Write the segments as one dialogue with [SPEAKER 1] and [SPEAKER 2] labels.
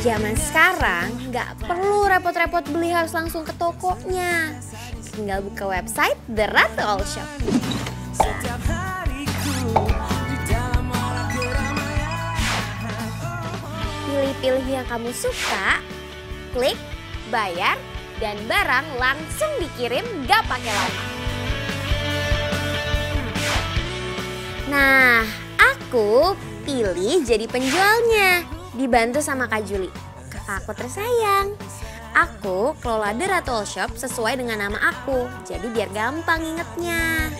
[SPEAKER 1] Zaman sekarang nggak perlu repot-repot beli harus langsung ke tokonya. Tinggal buka website The Ratu All Shop. Pilih-pilih yang kamu suka, klik, bayar, dan barang langsung dikirim gak pakai lama. Nah, aku pilih jadi penjualnya. Dibantu sama Kak Juli, kakak aku tersayang. Aku kelola The Ratu All Shop sesuai dengan nama aku, jadi biar gampang ingetnya.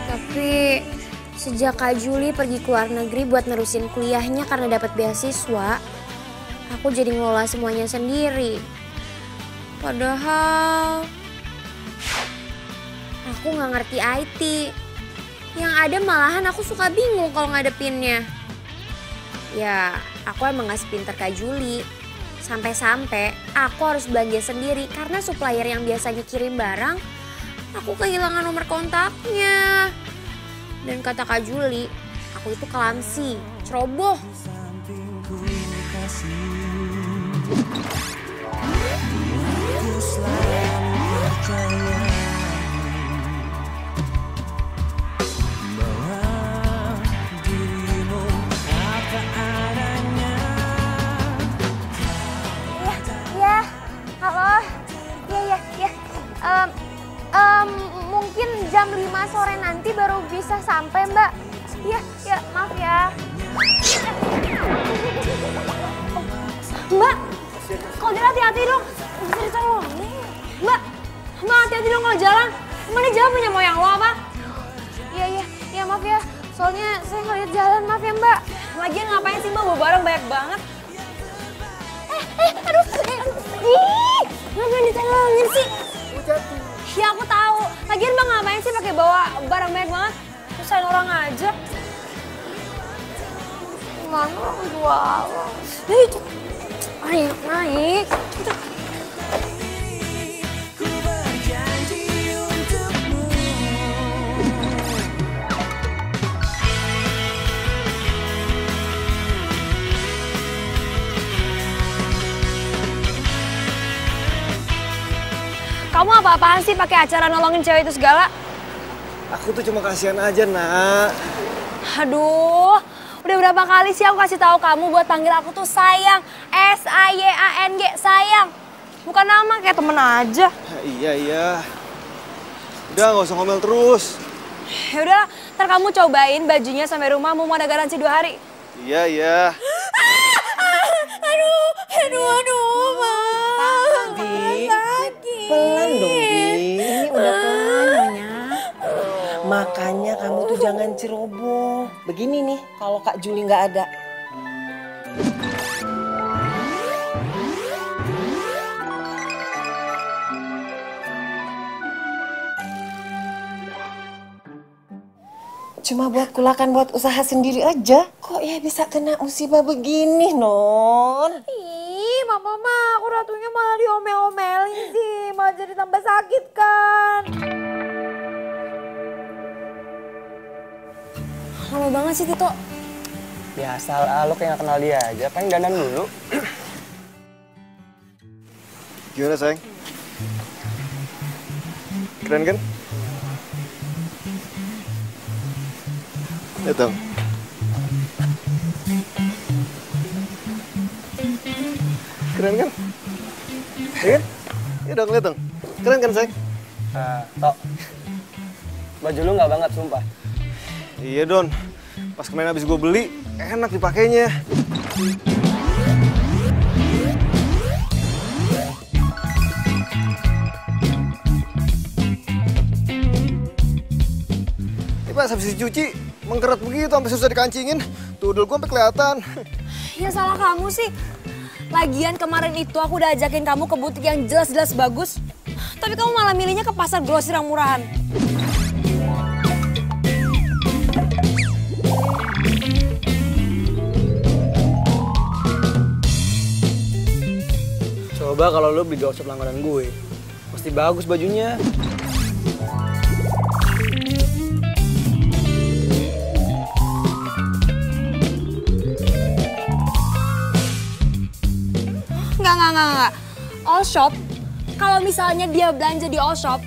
[SPEAKER 1] Tapi sejak Kak Juli pergi ke luar negeri buat nerusin kuliahnya karena dapat beasiswa, aku jadi ngelola semuanya sendiri. Padahal aku nggak ngerti IT. Yang ada malahan aku suka bingung kalau ngadepinnya. Ya, aku emang gak sepinter Kak Juli. Sampai-sampai aku harus belanja sendiri karena supplier yang biasanya kirim barang, aku kehilangan nomor kontaknya. Dan kata Kak Juli, aku itu kelamsi, ceroboh. Ya, halo. Ya. Mungkin jam 5 sore nanti baru bisa sampai, Mbak. Ya, maaf ya. Mbak, kalau jalan hati-hati dong. Bisa ditolongin. Mbak, hati-hati dong kalau jalan. Emangnya jalan punya moyang lo apa? Iya, maaf ya. Soalnya saya ngeliat jalan, maaf ya, Mbak.
[SPEAKER 2] Lagian ngapain sih Mbak bawa barang banyak banget?
[SPEAKER 1] Aduh. Ngapain ditolongin sih?
[SPEAKER 2] Ya aku tahu. Lagian Mbak ngapain sih pakai bawa barang banyak banget? Usahain orang aja.
[SPEAKER 1] Mana orang jual? Naik.
[SPEAKER 2] Kamu apa-apaan sih pakai acara nolongin cewek itu segala?
[SPEAKER 3] Aku tuh cuma kasihan aja, Nak.
[SPEAKER 2] Aduh, udah berapa kali sih aku kasih tahu kamu buat panggil aku tuh sayang. S-A-Y-A-N-G, sayang. Bukan nama, kayak temen aja.
[SPEAKER 3] Iya. Udah, nggak usah ngomel terus.
[SPEAKER 2] Ya udah, ntar kamu cobain bajunya sampai rumah, mau ada garansi 2 hari.
[SPEAKER 3] Iya.
[SPEAKER 1] Aduh, Mak.
[SPEAKER 4] Pelan dong, Bi. Ini udah pelan, Nyonya. Makanya kamu tuh jangan ceroboh. Begini nih, kalau Kak Juli nggak ada. Cuma buat kulakan buat usaha sendiri aja. Kok ya bisa kena musibah begini, Non?
[SPEAKER 1] Ih, Mama, aku ratunya malah diomel-omelin sih. Malah jadi tambah sakit kan.
[SPEAKER 2] Lama banget sih Tito.
[SPEAKER 5] Biasa lah, lo kayak gak kenal dia aja. Paling dandan dulu.
[SPEAKER 3] Gimana, sayang? Keren kan? Lihat dong. Keren kan? Iya kan? Iya dong, lihat dong. Keren kan, sayang?
[SPEAKER 5] Tok, baju lu gak banget, sumpah.
[SPEAKER 3] Iya, Don. Pas kemarin habis gue beli, enak dipakainya. Ini pas habis dicuci, mengkeret begitu, sampai susah dikancingin. Tuh, dulu gue sampai kelihatan.
[SPEAKER 2] Ya salah kamu sih. Lagian kemarin itu aku udah ajakin kamu ke butik yang jelas-jelas bagus. Tapi kamu malah milihnya ke pasar grosir yang murahan.
[SPEAKER 5] Coba kalau lo beli di workshop langganan gue, pasti bagus bajunya.
[SPEAKER 2] Enggak. All shop, kalau misalnya dia belanja di all shop,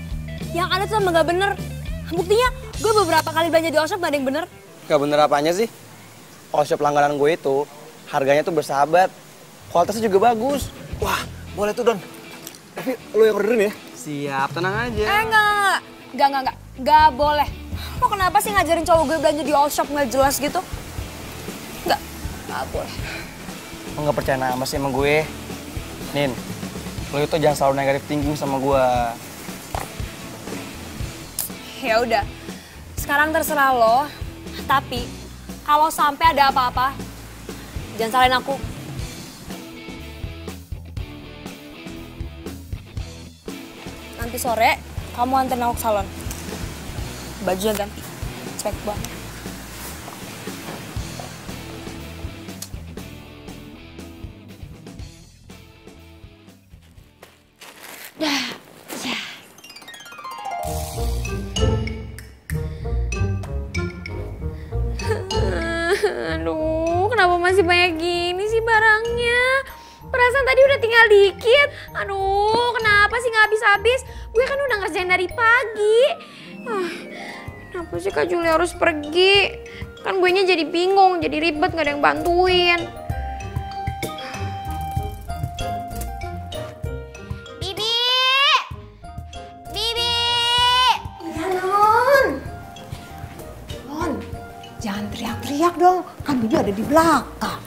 [SPEAKER 2] yang ada tuh emang gak bener. Buktinya gue beberapa kali belanja di all shop gak ada yang bener.
[SPEAKER 5] Gak bener apanya sih? All shop langganan gue itu harganya tuh bersahabat, kualitasnya juga bagus.
[SPEAKER 3] Wah, boleh tuh Don. Tapi lo yang orderin ya?
[SPEAKER 5] Siap, tenang aja.
[SPEAKER 2] Enggak boleh. Lo kenapa sih ngajarin cowok gue belanja di all shop nggak jelas gitu? Enggak boleh.
[SPEAKER 5] Lo gak percaya nama sih sama gue? Nin, lo itu jangan selalu negatif thinking sama gue.
[SPEAKER 2] Ya udah, sekarang terserah lo. Tapi kalau sampai ada apa-apa, jangan salahin aku. Nanti sore kamu anterin aku ke salon. Bajunya ganti, cepet banget.
[SPEAKER 1] Aduh, kenapa masih banyak gini sih barangnya? Perasaan tadi udah tinggal dikit. Aduh, kenapa sih nggak habis-habis? Gue kan udah ngerjain dari pagi. Kenapa sih Kak Juli harus pergi? Kan gue nya jadi bingung, jadi ribet, nggak ada yang bantuin. Bibi! Bibi!
[SPEAKER 6] Iya, Non. Non, jangan teriak-teriak dong. Kan Bibi ada di belakang.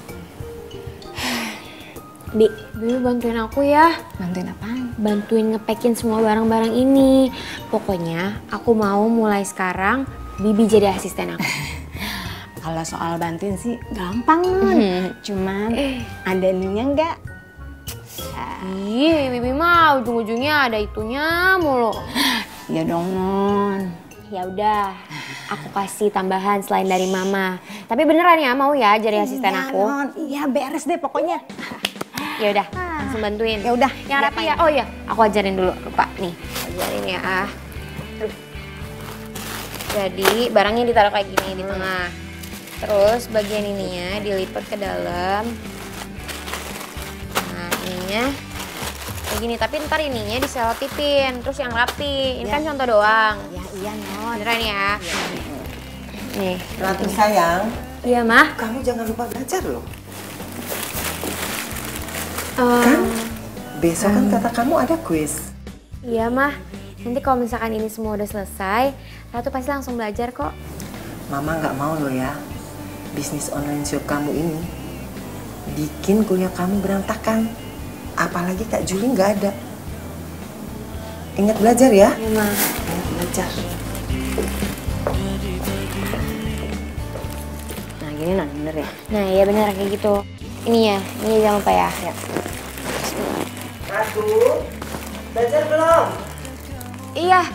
[SPEAKER 1] Bibi bantuin aku ya.
[SPEAKER 6] Bantuin apaan?
[SPEAKER 1] Bantuin ngepekin semua barang-barang ini. Pokoknya aku mau mulai sekarang Bibi jadi asisten aku.
[SPEAKER 6] Kalau soal bantuin sih gampang, Non. Cuman ada ininya enggak?
[SPEAKER 1] Ih, Bibi mah ujung-ujungnya ada itunya mulu.
[SPEAKER 6] Ya dong, Non.
[SPEAKER 1] Ya udah, aku kasih tambahan selain dari Mama. Tapi beneran ya mau ya jadi asisten
[SPEAKER 6] Iya,
[SPEAKER 1] aku?
[SPEAKER 6] Non. Iya, beres deh pokoknya.
[SPEAKER 1] Ya udah, langsung bantuin.
[SPEAKER 6] Ya udah,
[SPEAKER 1] Yang rapi ya. Oh iya, aku ajarin dulu. Lupa nih, ajarin ya. Jadi barangnya ditaruh kayak gini di tengah. Terus bagian ininya dilipat ke dalam. Nah ininya kayak gini. Tapi ntar ininya diselotipin. Terus yang rapi. Ini kan contoh doang.
[SPEAKER 6] Ya, iya, Non.
[SPEAKER 1] Beneran ya? Nih.
[SPEAKER 4] Ratu sayang,
[SPEAKER 1] Iya mah.
[SPEAKER 4] kamu jangan lupa belajar loh.
[SPEAKER 1] Kan?
[SPEAKER 4] Besok kan kata kamu ada kuis.
[SPEAKER 1] Iya mah. Nanti kalau misalkan ini semua udah selesai, Ratu pasti langsung belajar kok.
[SPEAKER 4] Mama nggak mau loh ya, bisnis online shop kamu ini bikin kuliah kamu berantakan. Apalagi Kak Juli nggak ada. Ingat belajar ya.
[SPEAKER 1] Iya mah.
[SPEAKER 4] Ingat belajar.
[SPEAKER 1] Nah gini non, bener ya? Nah iya bener kayak gitu. Ini jangan lupa ya.
[SPEAKER 4] Ratu, belajar belum?
[SPEAKER 1] Iya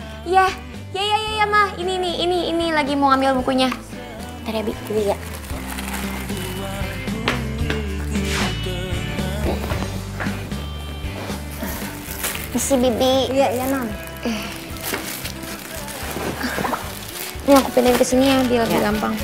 [SPEAKER 1] mah. Ini lagi mau ngambil bukunya. Ntar ya Bi, dulu ya. Misi Bibi.
[SPEAKER 6] Iya, Non.
[SPEAKER 1] Ini aku pindahin ke sini ya, biar lebih gampang.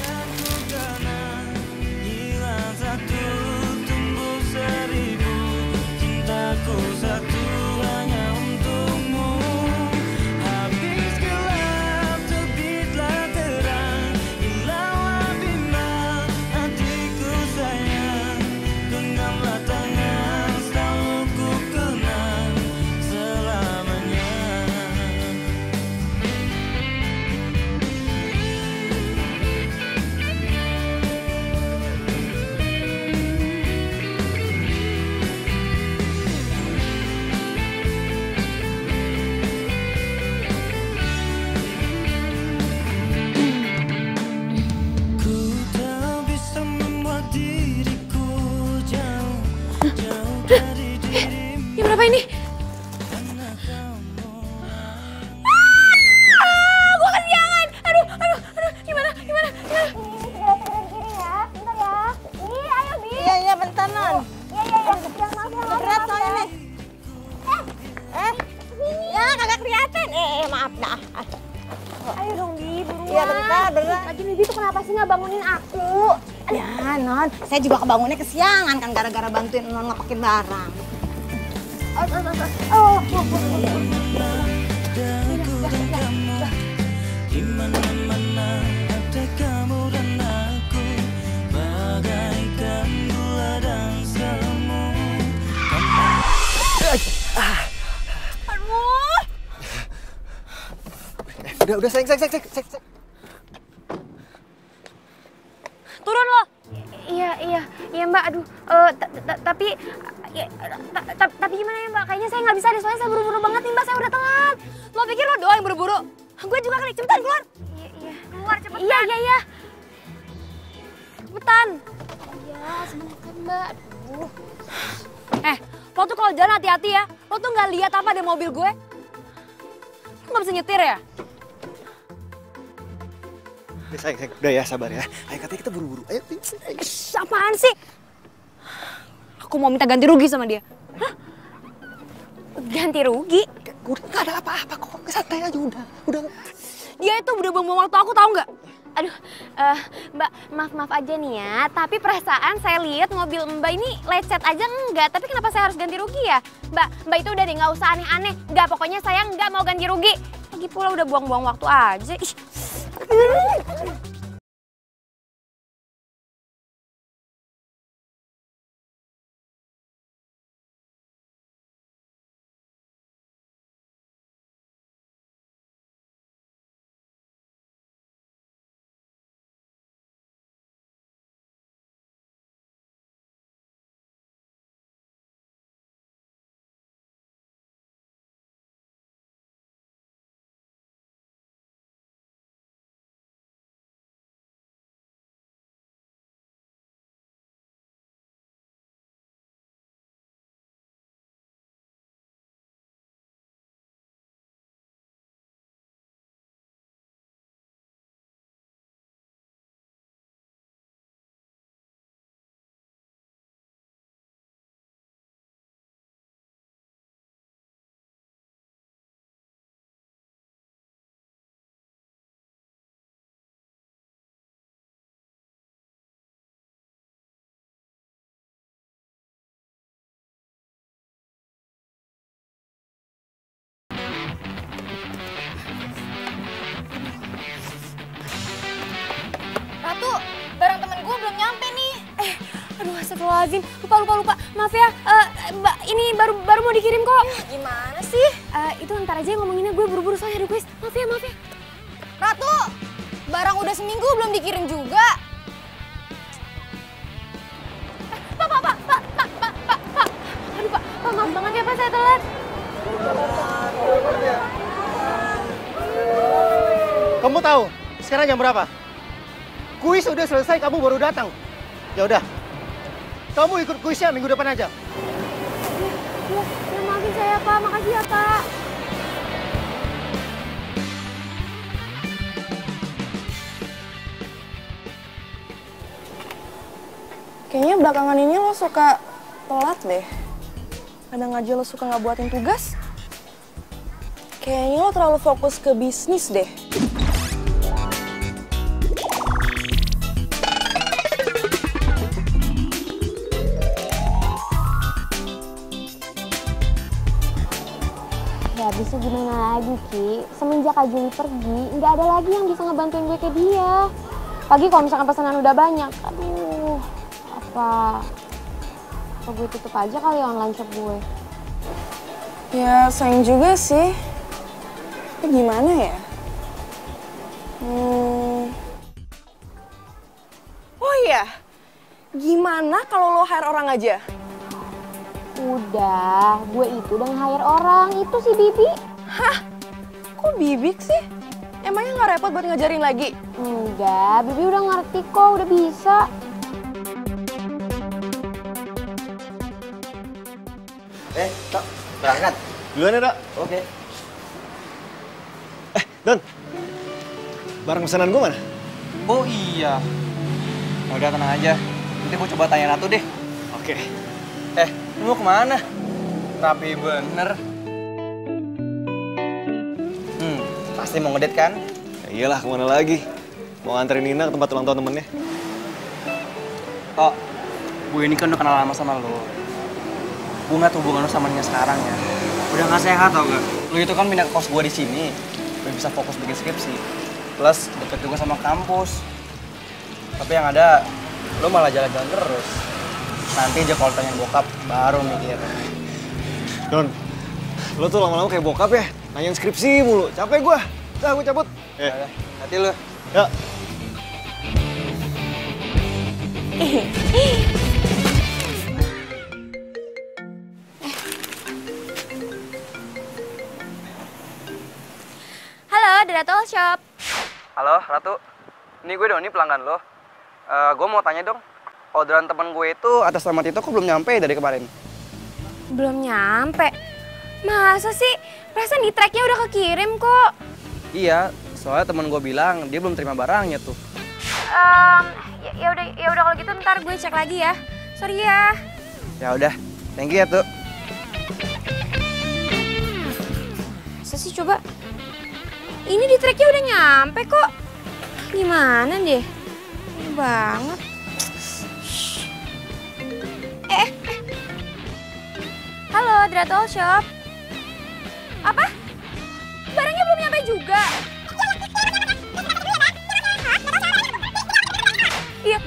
[SPEAKER 2] maaf dah. Ayo dong, Bi, buruan.
[SPEAKER 4] Iya, bentar.
[SPEAKER 2] Lagi Bibi tuh kenapa sih nggak bangunin aku?
[SPEAKER 6] Ya, Non. Saya juga kebangunnya kesiangan kan gara-gara bantuin Non ngepakin barang.
[SPEAKER 3] Udah, sayang.
[SPEAKER 2] Turun lo.
[SPEAKER 1] Iya Mbak. Aduh, tapi gimana ya Mbak? Kayaknya saya nggak bisa deh, soalnya saya buru-buru banget nih Mbak. Saya udah telat.
[SPEAKER 2] Lo pikir lo doang yang buru-buru? Gue juga kali. Cepetan keluar.
[SPEAKER 1] Iya.
[SPEAKER 2] Keluar cepetan.
[SPEAKER 1] Iya.
[SPEAKER 2] Cepetan.
[SPEAKER 1] Ya, sebentar Mbak. Aduh.
[SPEAKER 2] Lo tuh kalau jalan hati-hati ya. Lo tuh nggak lihat apa di mobil gue? Lo nggak bisa nyetir ya?
[SPEAKER 3] Sayang. Udah ya, sabar ya. Ayo katanya kita buru-buru. Ayo.
[SPEAKER 2] Apaan sih? Aku mau minta ganti rugi sama dia.
[SPEAKER 1] Ganti rugi?
[SPEAKER 3] Udah nggak ada apa-apa kok. Santai aja udah.
[SPEAKER 2] Dia itu udah buang-buang waktu aku, tahu nggak?
[SPEAKER 1] Aduh, Mbak, maaf aja nih ya. Tapi perasaan saya lihat mobil Mbak ini lecet aja enggak. Tapi kenapa saya harus ganti rugi ya? Mbak itu udah deh, nggak usah aneh-aneh. Nggak, pokoknya saya nggak mau ganti rugi. Lagi pula udah buang-buang waktu aja. Ih.
[SPEAKER 2] Ratu, barang temen gue belum nyampe nih.
[SPEAKER 1] Aduh, astagfirullahaladzim. Lupa. Maaf ya, Mbak, ini baru mau dikirim kok.
[SPEAKER 2] Gimana sih?
[SPEAKER 1] Itu ntar aja ngomonginnya, gue buru-buru soalnya request. Maaf ya.
[SPEAKER 2] Ratu, barang udah seminggu belum dikirim juga.
[SPEAKER 1] Pak. Aduh, Pak, maaf banget ya Pak, saya telat.
[SPEAKER 3] Kamu tahu sekarang jam berapa? Kuis udah selesai, kamu baru datang. Ya udah, kamu ikut kuisnya minggu depan aja.
[SPEAKER 1] Ya maafin saya Pak, makasih ya Pak.
[SPEAKER 2] Kayaknya belakangan ini lo suka telat deh. Kadang aja lo suka nggak buatin tugas. Kayaknya lo terlalu fokus ke bisnis deh.
[SPEAKER 1] Ya bisa gimana lagi Ki, semenjak Kak Juli pergi, nggak ada lagi yang bisa ngebantuin gue kayak dia. Pagi kalau misalkan pesanan udah banyak, aduh, apa gue tutup aja kali ya online shop gue.
[SPEAKER 2] Ya sayang juga sih. Tapi gimana ya? Oh iya, gimana kalau lo hire orang aja?
[SPEAKER 1] Udah, gue itu udah nge-hire orang, itu si Bibi.
[SPEAKER 2] Hah? Kok bibik sih? Emangnya nggak repot buat ngajarin lagi?
[SPEAKER 1] Enggak, Bibi udah ngerti kok, udah bisa.
[SPEAKER 5] Tok, berangkat.
[SPEAKER 3] Duluan ya, Dok.
[SPEAKER 5] Oke.
[SPEAKER 3] Don, barang pesanan gue mana?
[SPEAKER 5] Oh iya. Ya udah tenang aja. Nanti gue coba tanya Ratu deh.
[SPEAKER 3] Oke.
[SPEAKER 5] Lu mau kemana? Rapi bener. Pasti mau ngedate kan?
[SPEAKER 7] Ya iyalah, kemana lagi? Mau nganterin Nina ke tempat ulang tahun temennya.
[SPEAKER 5] Oh, gue ini kan udah kenal lama sama lo. Gue ngeliat hubungan lo sama Nina sekarang ya. Udah gak sehat tau gak? Lo itu kan pindah ke kos gue di sini, biar bisa fokus bikin skripsi. Plus deket juga sama kampus. Tapi yang ada, lo malah jalan-jalan terus. Nanti aja kalau tanya bokap, baru mikir.
[SPEAKER 7] Don, lo tuh lama-lama kayak bokap ya? Nanyain skripsi mulu, capek gue. Udah, gue cabut.
[SPEAKER 5] Hati lo.
[SPEAKER 7] Ya.
[SPEAKER 1] Halo, Derato Shop.
[SPEAKER 5] Halo, Ratu. Ini gue Doni, pelanggan lo. Gue mau tanya dong, orderan temen gue itu atas nama Tito kok belum nyampe dari kemarin?
[SPEAKER 1] Belum nyampe. Masa sih? Perasaan di tracknya udah kekirim kok.
[SPEAKER 5] Iya, soalnya temen gue bilang dia belum terima barangnya tuh.
[SPEAKER 1] Ya udah kalau gitu ntar gue cek lagi ya. Sorry ya.
[SPEAKER 5] Ya udah, thank you ya tuh.
[SPEAKER 1] Masa sih coba? Ini di tracknya udah nyampe kok. Gimana deh? Ini banget. Halo, Derato Shop. Apa? Barangnya belum nyampe juga. Iya.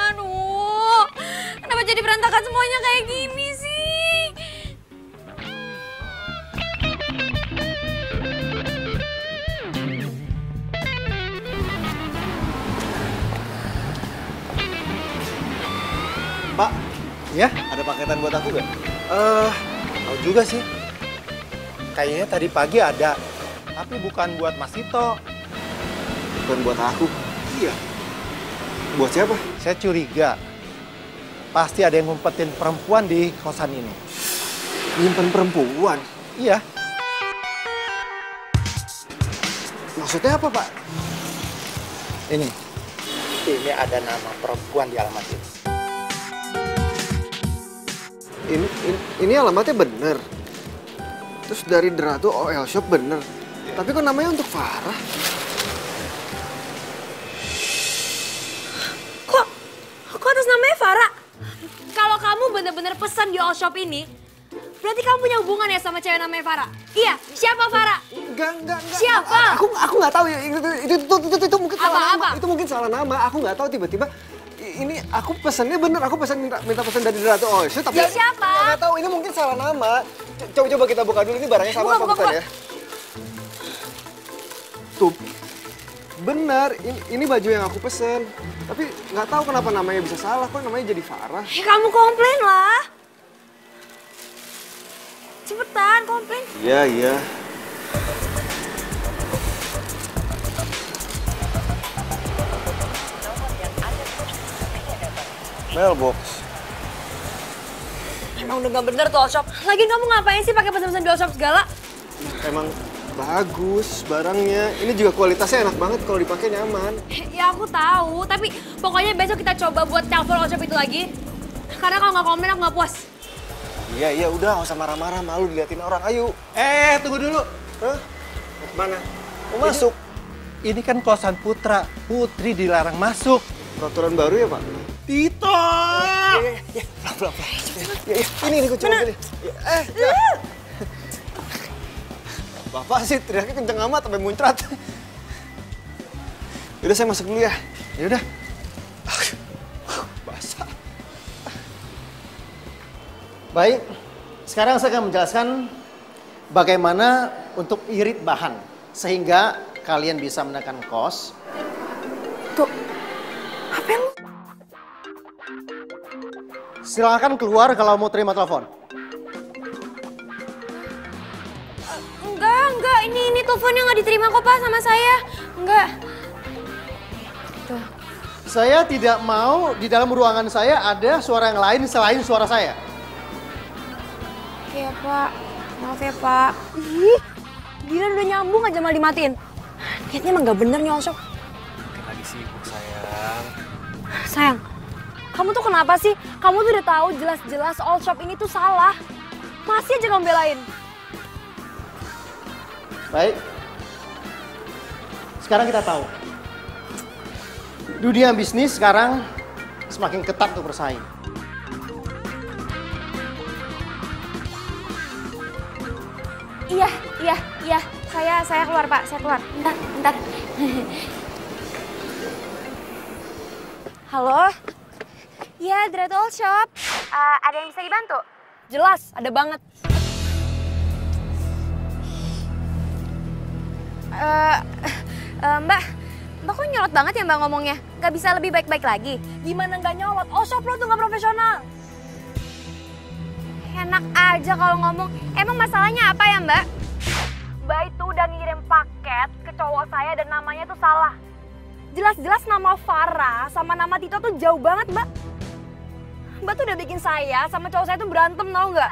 [SPEAKER 1] Aduh, kenapa jadi berantakan semuanya kayak gini sih?
[SPEAKER 3] Pak, ya?
[SPEAKER 7] Ada paketan buat aku gak?
[SPEAKER 3] Tahu juga sih. Kayaknya tadi pagi ada, tapi bukan buat Mas Tito.
[SPEAKER 7] Bukan buat aku. Iya. Buat siapa?
[SPEAKER 3] Saya curiga. Pasti ada yang ngumpetin perempuan di kosan ini.
[SPEAKER 7] Nyimpen perempuan?
[SPEAKER 3] Iya.
[SPEAKER 7] Maksudnya apa, Pak?
[SPEAKER 3] Ini ada nama perempuan di alamat ini.
[SPEAKER 7] Ini alamatnya bener. Terus dari Derato OL Shop bener. Tapi kok namanya untuk Farah?
[SPEAKER 2] Kok atas namanya Farah? Kalau kamu bener-bener pesan di all shop ini, berarti kamu punya hubungan ya sama cewek namanya Farah? Iya, siapa Farah?
[SPEAKER 7] Enggak.
[SPEAKER 2] Siapa?
[SPEAKER 7] Aku nggak tahu ya. Itu mungkin salah nama.
[SPEAKER 2] Apa?
[SPEAKER 7] Itu mungkin salah nama. Aku nggak tahu tiba-tiba. Ini aku pesannya bener. Aku minta pesan dari Derato OL Shop. Tapi
[SPEAKER 2] Ya, siapa?
[SPEAKER 7] Nggak tahu. Ini mungkin salah nama. Coba kita buka dulu. Ini barangnya sama apa bukan ya? Tuh. Bener, ini baju yang aku pesen. Tapi nggak tahu kenapa namanya bisa salah. Kok namanya jadi Farah?
[SPEAKER 2] Ya kamu komplain lah. Cepetan, komplain.
[SPEAKER 7] Iya. Mailbox.
[SPEAKER 2] Emang udah gak bener tuh all shop. Lagian kamu ngapain sih pakai pesan-pesan di all shop segala?
[SPEAKER 7] Emang bagus barangnya. Ini juga kualitasnya enak banget kalau dipakai nyaman.
[SPEAKER 2] Ya aku tahu, tapi pokoknya besok kita coba buat telepon all shop itu lagi. Karena kalau nggak komen aku nggak puas.
[SPEAKER 7] Iya, udah nggak usah marah-marah, malu diliatin orang. Ayo.
[SPEAKER 3] Tunggu dulu.
[SPEAKER 7] Hah? Mau kemana? Mau masuk?
[SPEAKER 3] Ini kan kosan Putra. Putri dilarang masuk.
[SPEAKER 7] Peraturan baru ya, Pak?
[SPEAKER 3] Tito!
[SPEAKER 7] Iya. Pelan-pelan. Ya. Ini kunci mobilnya. Ya. Bapak sih teriaknya kenceng amat sampai muncrat. Yaudah saya masuk dulu ya.
[SPEAKER 3] Yaudah.
[SPEAKER 7] Basah.
[SPEAKER 3] Baik, sekarang saya akan menjelaskan bagaimana untuk irit bahan. Sehingga kalian bisa menekan kos.
[SPEAKER 2] Tuh, apa yang lu?
[SPEAKER 3] Silakan keluar kalau mau terima telepon.
[SPEAKER 1] Enggak. Ini teleponnya nggak diterima kok Pak sama saya. Enggak. Tuh.
[SPEAKER 3] Saya tidak mau di dalam ruangan saya ada suara yang lain selain suara saya.
[SPEAKER 1] Iya Pak. Maaf ya Pak.
[SPEAKER 2] Ih, gila udah nyambung aja malah dimatiin. Niatnya emang gak bener nih all shop.
[SPEAKER 7] Mungkin lagi sibuk, sayang.
[SPEAKER 2] Sayang, kamu tuh kenapa sih? Kamu tuh udah tahu jelas-jelas all shop ini tuh salah. Masih aja kamu belain.
[SPEAKER 3] Baik. Sekarang kita tahu. Dunia bisnis sekarang semakin ketat untuk bersaing.
[SPEAKER 1] Iya. Saya keluar, Pak. Saya keluar. Bentar. Halo? Ya, Dread All Shop. Ada yang bisa dibantu?
[SPEAKER 2] Jelas, ada banget.
[SPEAKER 1] Mbak kok nyolot banget ya Mbak ngomongnya? Gak bisa lebih baik-baik lagi?
[SPEAKER 2] Gimana nggak nyolot? All shop lo tuh nggak profesional.
[SPEAKER 1] Enak aja kalau ngomong. Emang masalahnya apa ya Mbak?
[SPEAKER 2] Mbak itu udah ngirim paket ke cowok saya dan namanya tuh salah. Jelas-jelas nama Farah sama nama Tito tuh jauh banget, Mbak. Mbak tuh udah bikin saya sama cowok saya tuh berantem, tau nggak?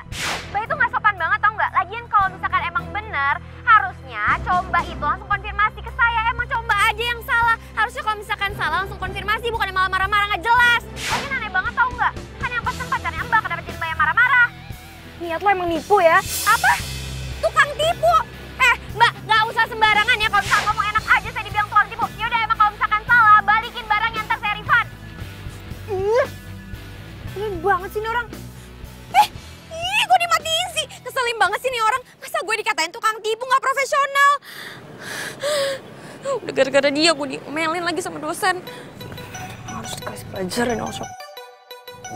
[SPEAKER 1] Mbak itu gak sopan banget tau nggak? Lagian kalau misalkan emang bener, harusnya cowok Mbak itu langsung konfirmasi ke saya. Emang cowok Mbak aja yang salah. Harusnya kalau misalkan salah langsung konfirmasi, bukan malah marah-marah nggak jelas. Lagian aneh banget tau nggak? Kan yang pesen pacarnya Mbak, kenapa jadi Mbak yang marah-marah?
[SPEAKER 2] Niat lo emang nipu ya?
[SPEAKER 1] Apa? Tukang tipu? Mbak, gak usah sembarangan ya. Kalau misalkan ngomong enak aja saya dibilang tukang tipu. Yaudah emang kalau misalkan salah, balikin barangnya ntar saya refund.
[SPEAKER 2] Ini banget sih ini orang.
[SPEAKER 1] Gue dimatiin sih. Keselin banget sih nih orang. Masa gue dikatain tukang tipu gak profesional? Udah gara-gara dia gue diomelin lagi sama dosen.
[SPEAKER 2] Harus dikasih pelajaran all shop.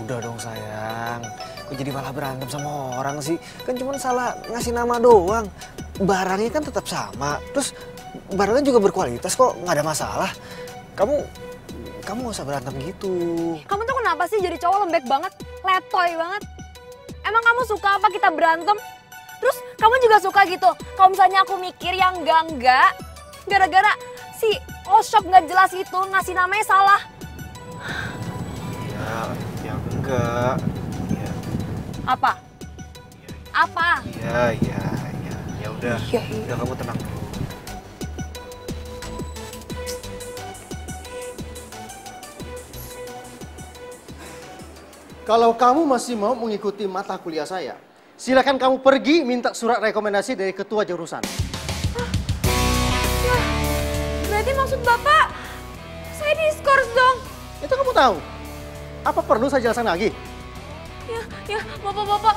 [SPEAKER 7] Udah dong sayang. Kok jadi malah berantem sama orang sih? Kan cuma salah ngasih nama doang. Barangnya kan tetap sama. Terus barangnya juga berkualitas kok, nggak ada masalah. Kamu nggak usah berantem gitu.
[SPEAKER 2] Kamu tuh kenapa sih jadi cowok lembek banget? Letoy banget. Emang kamu suka apa kita berantem? Terus kamu juga suka gitu? Kalau misalnya aku mikir yang enggak. Gara-gara si all shop nggak jelas itu ngasih namanya salah.
[SPEAKER 7] Ya enggak. Ya.
[SPEAKER 2] Apa? Apa?
[SPEAKER 7] Ya udah. Udah kamu tenang dulu.
[SPEAKER 3] Kalau kamu masih mau mengikuti mata kuliah saya, silakan kamu pergi minta surat rekomendasi dari ketua jurusan.
[SPEAKER 1] Berarti maksud Bapak, saya diskors dong.
[SPEAKER 3] Itu kamu tahu. Apa perlu saya jelaskan lagi?
[SPEAKER 1] Ya, Bapak,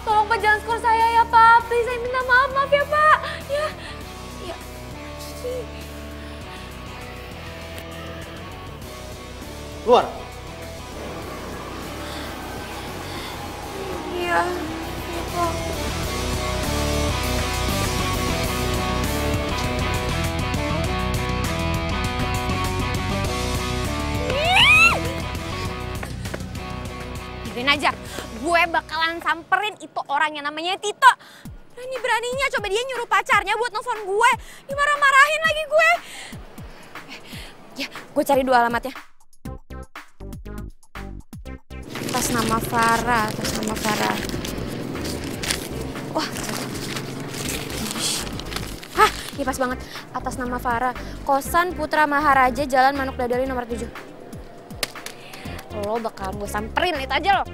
[SPEAKER 1] tolong Pak jangan skor saya ya Pak. Please, saya minta maaf ya Pak. Ya.
[SPEAKER 3] Keluar.
[SPEAKER 1] Iya, Pak. Biarin aja, gue bakalan samperin itu orang yang namanya Tito. Berani-beraninya coba dia nyuruh pacarnya buat nelfon gue. Dimarah-marahin lagi gue. Ya, gue cari dua alamatnya. Atas nama Farah. Wah. Hah, ini pas banget. Atas nama Farah. Kosan Putra Maharaja, Jalan Manuk Dadali nomor 7. Lo bakalan gue samperin itu aja lo.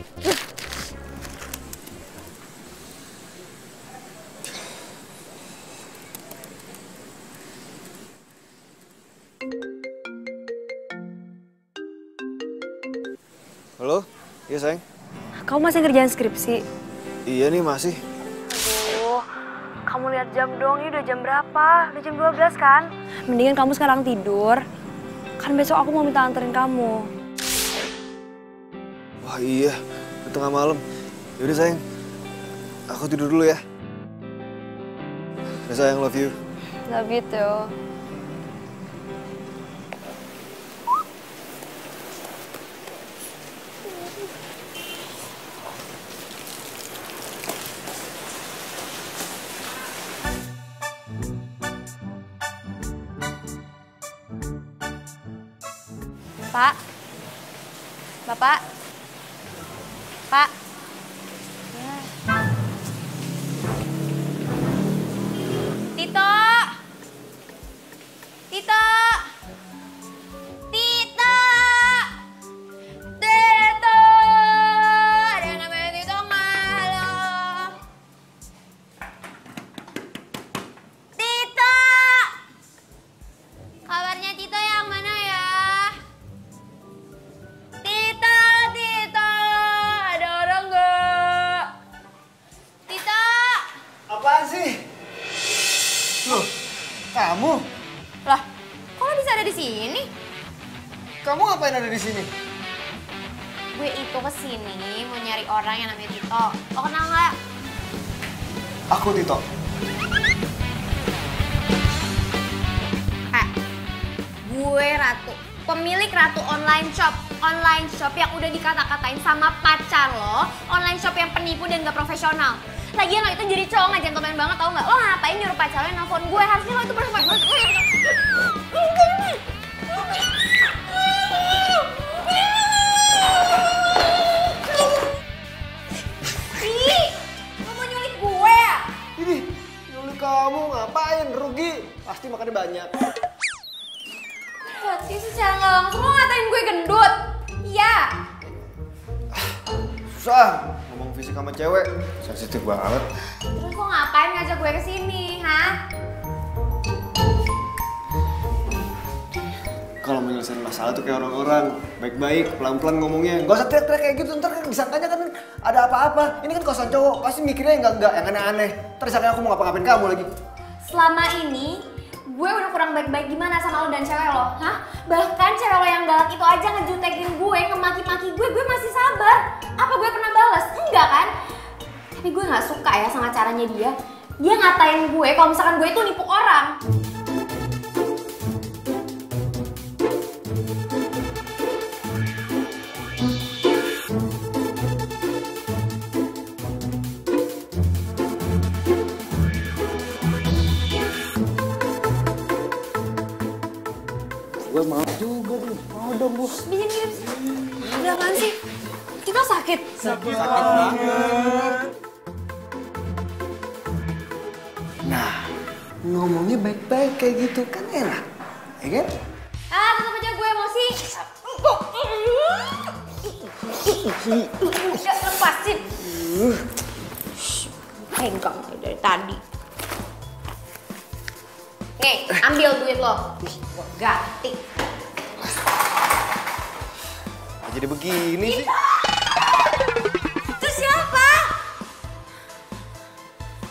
[SPEAKER 7] Halo? Iya sayang?
[SPEAKER 2] Kamu masih ngerjain skripsi?
[SPEAKER 7] Iya nih masih.
[SPEAKER 2] Aduh, kamu lihat jam dong, ini udah jam berapa? Udah jam 12 kan? Mendingan kamu sekarang tidur. Kan besok aku mau minta anterin kamu.
[SPEAKER 7] Wah iya, udah tengah malam. Yaudah sayang, aku tidur dulu ya. Udah sayang, love you.
[SPEAKER 2] Love you too.
[SPEAKER 1] Pak. Bapak. Pak. Ya. Tito. Tito. Tito. Tito.
[SPEAKER 7] ngapain ada di sini?
[SPEAKER 1] Gue itu kesini mau nyari orang yang namanya Tito. Lo kenal nggak?
[SPEAKER 7] Aku Tito.
[SPEAKER 1] Gue Ratu, pemilik Ratu online shop. Online shop yang udah dikata-katain sama pacar lo, online shop yang penipu dan gak profesional. Lagian lo itu jadi cowok gak gentleman banget, tau gak? Lo ngapain nyuruh pacar lo nelfon gue? Harusnya lo itu berhormat. Ih, lo mau nyulik gue ya?
[SPEAKER 7] Ini, nyulik kamu ngapain? Rugi. Pasti makannya banyak.
[SPEAKER 1] Berarti secara gak langsung lo ngatain gue gendut? Iya.
[SPEAKER 7] Susah, ngomong fisik sama cewek. Sensitif banget.
[SPEAKER 1] Terus lo ngapain ngajak gue kesini, ha?
[SPEAKER 7] Kalau menyelesaikan masalah tuh kayak orang-orang. Baik-baik, pelan-pelan ngomongnya. Gak usah teriak-teriak kayak gitu, ntar kan disangkanya kan ada apa-apa. Ini kan kosan cowok, pasti mikirnya enggak, yang aneh-aneh. Ntar disangkanya aku mau ngapa-ngapain kamu lagi.
[SPEAKER 1] Selama ini, gue udah kurang baik-baik gimana sama lo dan cewek lo, hah? Bahkan cewek lo yang galak itu aja ngejutekin gue, ngemaki-maki gue masih sabar. Apa gue pernah balas? Enggak kan? Tapi gue gak suka ya sama caranya dia. Dia ngatain gue kalau misalkan gue itu nipu orang.
[SPEAKER 7] Gue mau juga nih, mau dong gue.
[SPEAKER 1] Begini, ada apaan sih? Kita sakit?
[SPEAKER 7] Sakit banget. Nah, ngomongnya baik-baik kayak gitu kan enak, ya kan?
[SPEAKER 1] Ah, tetap aja gue emosi. Gak lepasin. Pegang dari tadi. Nih, ambil duit lo. Gue ganti.
[SPEAKER 7] Jadi begini sih.
[SPEAKER 1] Itu siapa?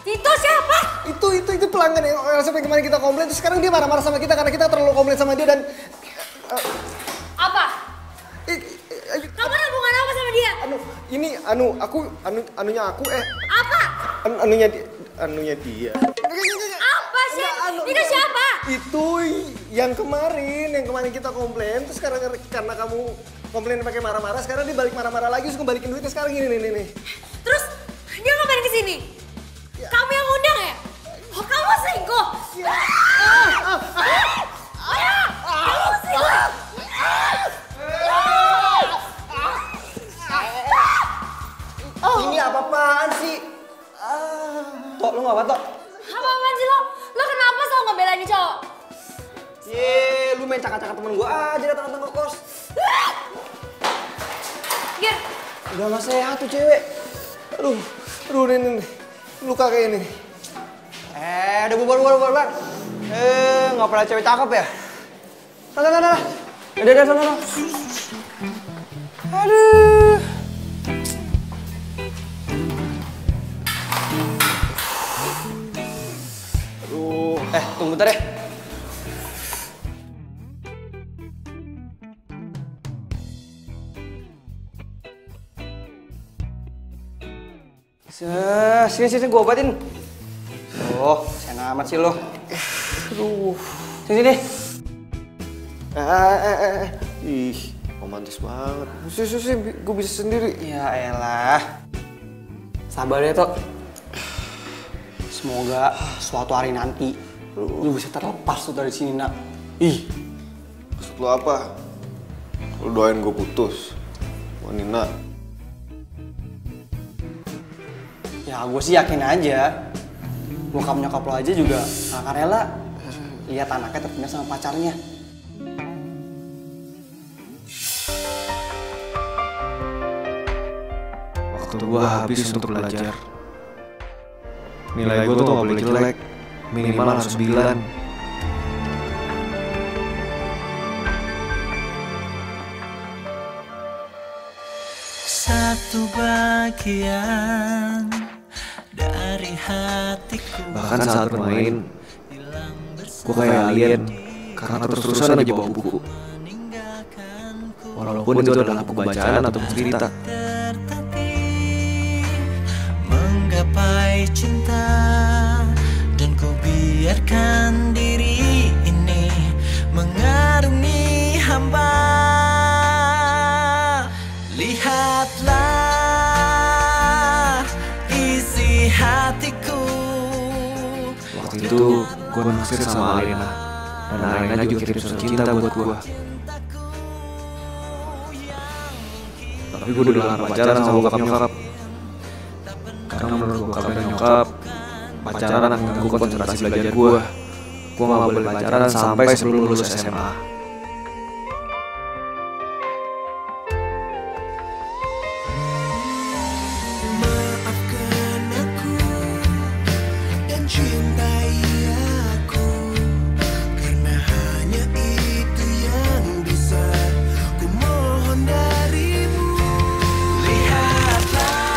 [SPEAKER 1] Itu siapa?
[SPEAKER 7] Itu pelanggan yang sampai kemarin kita komplain, terus sekarang dia marah-marah sama kita karena kita terlalu komplain sama dia dan
[SPEAKER 1] Apa? Kamu ada hubungan apa sama dia?
[SPEAKER 7] anunya aku
[SPEAKER 1] Apa?
[SPEAKER 7] anunya dia.
[SPEAKER 1] Apa sih? Itu siapa?
[SPEAKER 7] Itu yang kemarin kita komplain, terus sekarang karena kamu komplain pakai marah-marah, sekarang dia balik marah-marah lagi, terus kembalikin duitnya sekarang gini nih.
[SPEAKER 1] Terus dia ngapain kesini?
[SPEAKER 7] Ya.
[SPEAKER 1] Kamu yang undang ya? Oh, kamu selingkuh?
[SPEAKER 7] Ya.
[SPEAKER 1] Kamu selingkuh?
[SPEAKER 7] Ini apa-apaan sih?
[SPEAKER 5] Tok, lu nggak apa, Tok?
[SPEAKER 1] Apa-apaan sih lo? Lo kenapa selalu ngebelain nih cowok?
[SPEAKER 5] Lu main cakap-cakap temen gua aja datang-datang ke kos.
[SPEAKER 1] Gir,
[SPEAKER 7] Udah gak sehat tuh cewek. Aduh, ini luka kayak ini.
[SPEAKER 5] Udah bubar. Nggak pernah cewek cakep ya? Nah. Udah, sana. Aduh. Tunggu bentar deh. Sini, gue obatin. Oh, sayang amat sih lo.
[SPEAKER 7] Aduh.
[SPEAKER 5] Sini.
[SPEAKER 7] Ih, romantis banget. Sini, gue bisa sendiri.
[SPEAKER 5] Ya elah. Sabar ya, Tok. Semoga suatu hari nanti lu bisa terlepas tuh dari sini, Nak.
[SPEAKER 7] Ih, maksud lo apa? Lo doain gue putus. Nina.
[SPEAKER 5] Ya gue sih yakin aja. Bokap nyokap lo aja juga gak akan rela lihat anaknya terpindah sama pacarnya.
[SPEAKER 7] Waktu gue habis untuk belajar. Nilai gue tuh gak boleh jelek. Minimal harus 9.
[SPEAKER 8] Satu bagian dari hatiku.
[SPEAKER 7] Bahkan saat bermain, gue kayak alien karena terus-terusan aja bawa buku. walaupun itu adalah buku bacaan atau cerita.
[SPEAKER 8] Menggapai cinta dan ku biarkan diri ini mengarungi hamba. Lihatlah isi hatiku.
[SPEAKER 7] Waktu itu gue naksir sama Alena, dan Alena juga kirim surat cinta buat gue. Tapi gue udah larang pacaran sama bokap nyokap. Karena menurut bokap dan nyokap, pacaran akan mengganggu konsentrasi belajar gue. Gue gak boleh pacaran sampai sebelum lulus SMA.
[SPEAKER 8] Maafkan aku dan cintai aku, karena hanya itu yang bisa ku mohon darimu. Lihatlah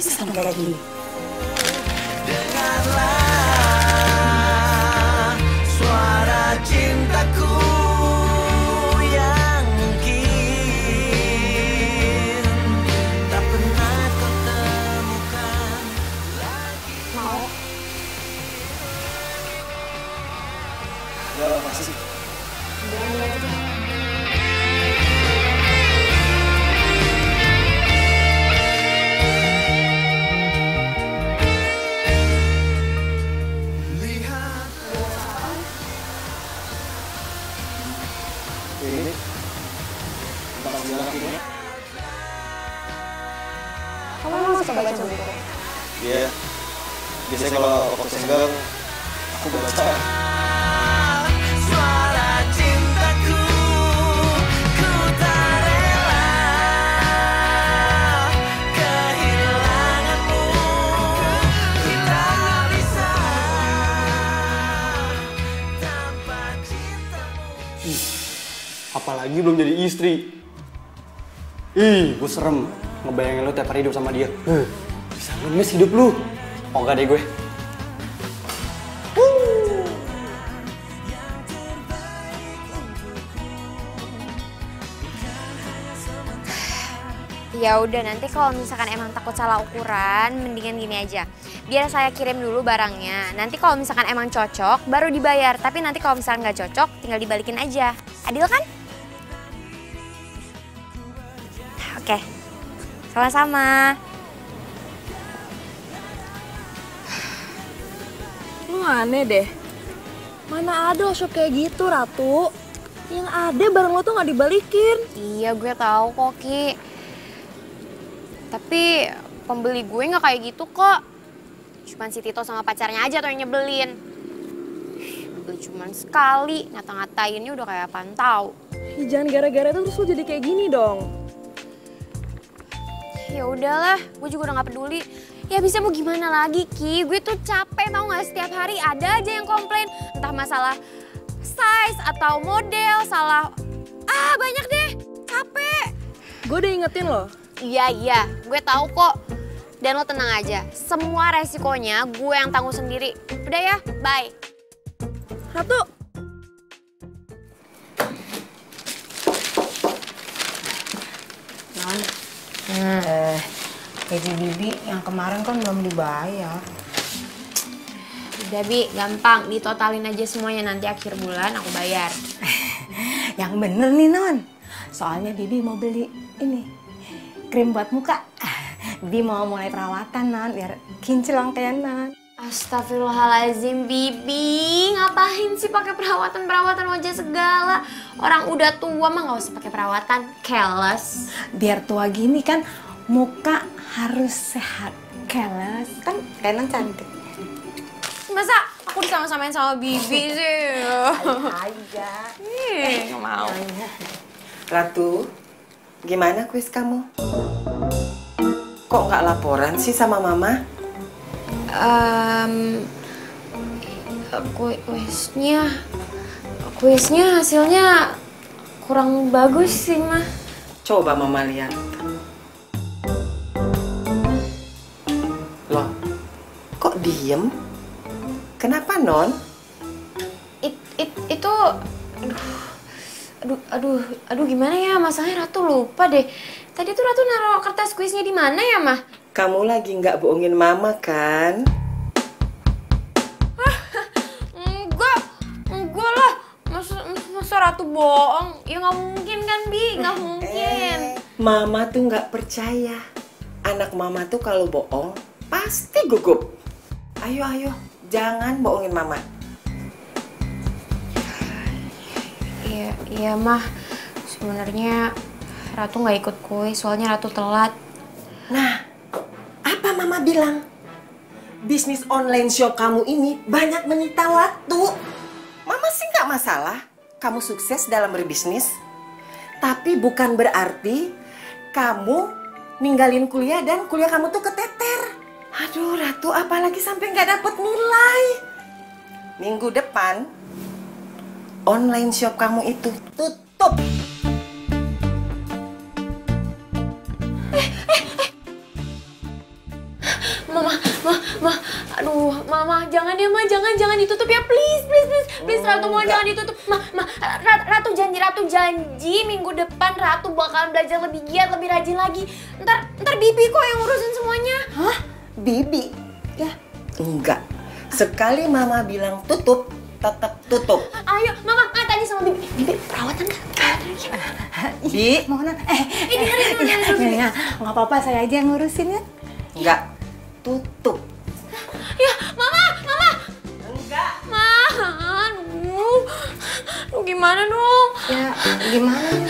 [SPEAKER 6] Bisa sampai kayak gini.
[SPEAKER 8] dengarlah suara cintaku yang mungkin tak pernah kau temukan lagi.
[SPEAKER 7] Ya, pasti sih. Ini tentang sejarah ini.
[SPEAKER 2] Kamu emang suka baca buku?
[SPEAKER 7] Iya. Biasanya kalau waktu senggang aku baca.
[SPEAKER 8] Suara cintaku, ku tak rela kehilanganmu. Kita bisa tanpa cintamu.
[SPEAKER 5] Apalagi belum jadi istri. Ih, gue serem ngebayangin lu tiap hari hidup sama dia. Bisa ngemis hidup lu. Oh enggak deh gue.
[SPEAKER 1] Ya udah, nanti kalau misalkan emang takut salah ukuran, mendingan gini aja. Biar saya kirim dulu barangnya. Nanti kalau misalkan emang cocok, baru dibayar. Tapi nanti kalau misalkan nggak cocok, tinggal dibalikin aja. Adil kan? Oke, sama-sama.
[SPEAKER 2] Lu aneh deh. Mana ada shop kayak gitu, Ratu. Yang ada barang lo tuh nggak dibalikin.
[SPEAKER 1] Iya, gue tahu kok, Ki. Tapi pembeli gue nggak kayak gitu kok. Cuman si Tito sama pacarnya aja tuh yang nyebelin. Beli cuman sekali, ngata-ngatainnya udah kayak apaan tau.
[SPEAKER 2] Ya, jangan gara-gara itu terus lo jadi kayak gini dong.
[SPEAKER 1] Ya udahlah, gue juga udah nggak peduli. Ya bisa mau gimana lagi, Ki? Gue tuh capek tau nggak, setiap hari ada aja yang komplain. Entah masalah size atau model, salah. Banyak deh, capek.
[SPEAKER 2] Gue udah ingetin lo.
[SPEAKER 1] Iya, gue tahu kok. Dan lo tenang aja, semua resikonya gue yang tanggung sendiri. Udah ya, bye.
[SPEAKER 2] Ratu.
[SPEAKER 6] Non, gaji Bibi yang kemarin kan belum dibayar.
[SPEAKER 1] Udah Bi, gampang. Ditotalin aja semuanya, nanti akhir bulan aku bayar.
[SPEAKER 6] Yang bener nih Non, soalnya Bibi mau beli ini krim buat muka. Bibi mau mulai perawatan Non, biar kinclong kayak Non.
[SPEAKER 1] Astagfirullahaladzim, Bibi. Ngapain sih pakai perawatan wajah segala? Orang udah tua mah nggak usah pakai perawatan, keles.
[SPEAKER 6] Biar tua gini kan muka harus sehat, keles. Kan kayak Non cantik.
[SPEAKER 1] Masa aku disama-samain sama Bibi sih?
[SPEAKER 6] Aja.
[SPEAKER 1] Nggak mau.
[SPEAKER 4] Ratu, gimana kuis kamu? Kok nggak laporan sih sama Mama?
[SPEAKER 1] Kuisnya hasilnya kurang bagus sih, Mah.
[SPEAKER 4] Coba Mama lihat. Loh, kok diem? Kenapa, Non?
[SPEAKER 1] Itu, aduh, Aduh gimana ya, masalahnya Ratu lupa deh. Tadi tuh Ratu naruh kertas kuisnya di mana ya, Mah?
[SPEAKER 4] Kamu lagi nggak bohongin mama kan?
[SPEAKER 1] Enggak lah. Masa Ratu bohong? Ya nggak mungkin kan, Bi? Nggak mungkin.
[SPEAKER 4] Mama tuh nggak percaya. Anak mama tuh kalau bohong pasti gugup. Ayo, jangan bohongin mama.
[SPEAKER 1] Iya Mah. Sebenarnya Ratu nggak ikut kuis, soalnya Ratu telat.
[SPEAKER 4] Nah, apa mama bilang? Bisnis online shop kamu ini banyak menyita waktu. Mama sih nggak masalah kamu sukses dalam berbisnis. Tapi bukan berarti kamu ninggalin kuliah dan kuliah kamu tuh keteter. Aduh Ratu, apalagi sampai nggak dapet nilai. Minggu depan online shop kamu itu tutup.
[SPEAKER 1] Mama, jangan ya, Ma, jangan ditutup ya, please, Ratu mohon jangan ditutup, Ratu janji minggu depan Ratu bakalan belajar lebih giat, lebih rajin lagi. Ntar Bibi kok yang ngurusin semuanya.
[SPEAKER 4] Hah? Bibi? Ya, enggak. Sekali mama bilang tutup, tetap tutup.
[SPEAKER 1] Ayo, Mama, tanya sama Bibi. Bibi, perawatan kan?
[SPEAKER 4] Bi,
[SPEAKER 6] Mohon ya, nggak apa-apa, saya aja yang ngurusin ya.
[SPEAKER 4] enggak. Tutup.
[SPEAKER 1] Ya, Mama.
[SPEAKER 4] Enggak.
[SPEAKER 1] Aduh, gimana dong?
[SPEAKER 6] Ya, gimana nih?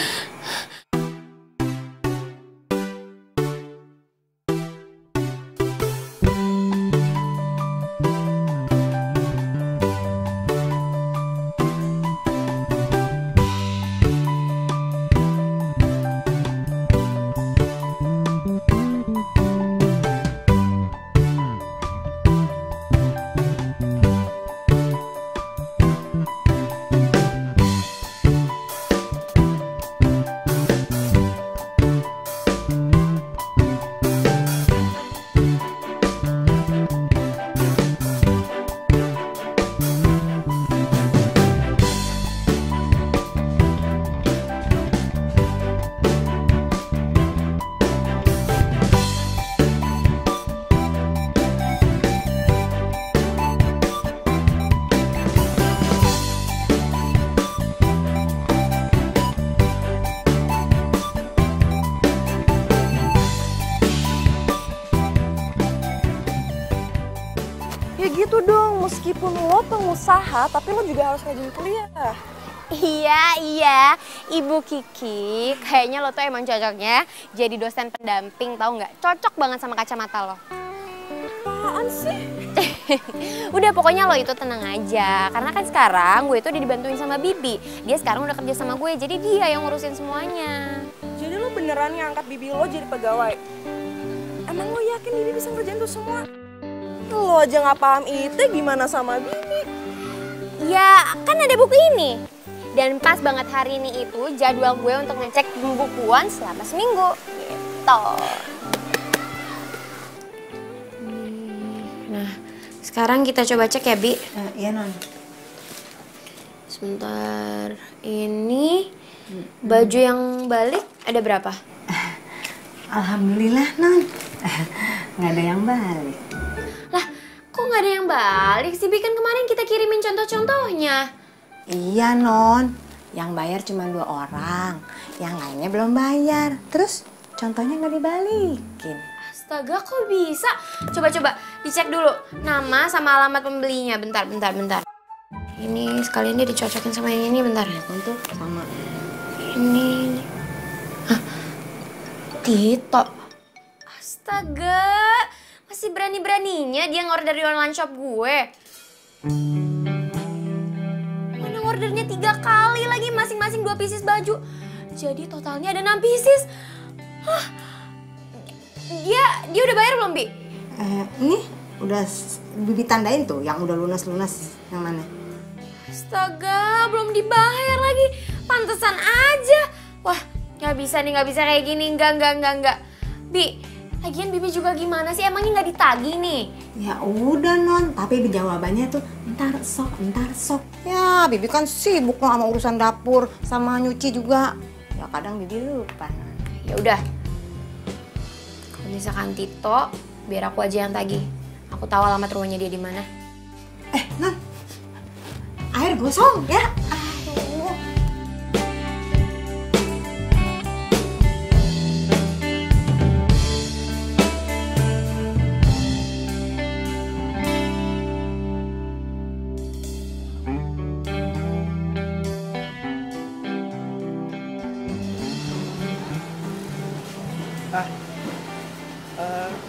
[SPEAKER 2] Ya gitu dong, meskipun lo pengusaha, tapi lo juga harus rajin kuliah.
[SPEAKER 1] Iya, Ibu Kiki, kayaknya lo tuh emang cocoknya jadi dosen pendamping, tahu nggak? Cocok banget sama kacamata lo.
[SPEAKER 2] Apaan sih?
[SPEAKER 1] Udah pokoknya lo itu tenang aja, karena kan sekarang gue itu udah dibantuin sama Bibi. Dia sekarang udah kerja sama gue, jadi dia yang ngurusin semuanya.
[SPEAKER 2] Jadi lo beneran ngangkat bibi lo jadi pegawai? Emang lo yakin bibi bisa ngerjain tuh semua? Lo aja nggak paham itu, gimana sama bibi?
[SPEAKER 1] Ya, kan ada buku ini. Dan pas banget hari ini itu jadwal gue untuk ngecek pembukuan selama seminggu. Gitu. Nah, sekarang kita coba cek ya, Bi.
[SPEAKER 6] Iya, Non.
[SPEAKER 1] Sebentar, ini baju yang balik ada berapa?
[SPEAKER 6] Alhamdulillah, Non. Nggak ada yang balik.
[SPEAKER 1] Lah, kok nggak ada yang balik sih, Bi? Kan kemarin kita kirimin contoh-contohnya.
[SPEAKER 6] Iya, Non. Yang bayar cuma 2 orang. Yang lainnya belum bayar. Terus contohnya nggak dibalikin.
[SPEAKER 1] Astaga, kok bisa? Coba dicek dulu nama sama alamat pembelinya. Bentar. Ini sekalian dia dicocokin sama yang ini, bentar.
[SPEAKER 6] Ya, untuk sama
[SPEAKER 1] Ini. Hah? Tito. Astaga, masih berani-beraninya dia ngorder dari online shop gue. Mana ordernya 3 kali lagi, masing-masing 2 pieces baju. Jadi totalnya ada 6 pieces. Hah? Dia udah bayar belum, Bi?
[SPEAKER 6] ini udah Bibi tandain tuh yang udah lunas-lunas yang mana?
[SPEAKER 1] Astaga, belum dibayar lagi. Pantesan aja. Wah, nggak bisa kayak gini. Enggak. Bi, lagian Bibi juga gimana sih? Emangnya nggak ditagih nih?
[SPEAKER 6] Ya udah, Non, tapi jawabannya tuh ntar sok. Ya, Bibi kan sibuk loh sama urusan dapur, sama nyuci juga. Ya kadang Bibi lupa.
[SPEAKER 1] Ya udah. Kalau misalkan Tito, biar aku aja yang tagih. Aku tahu alamat rumahnya dia di mana.
[SPEAKER 6] Non, air gosong ya. Aduh.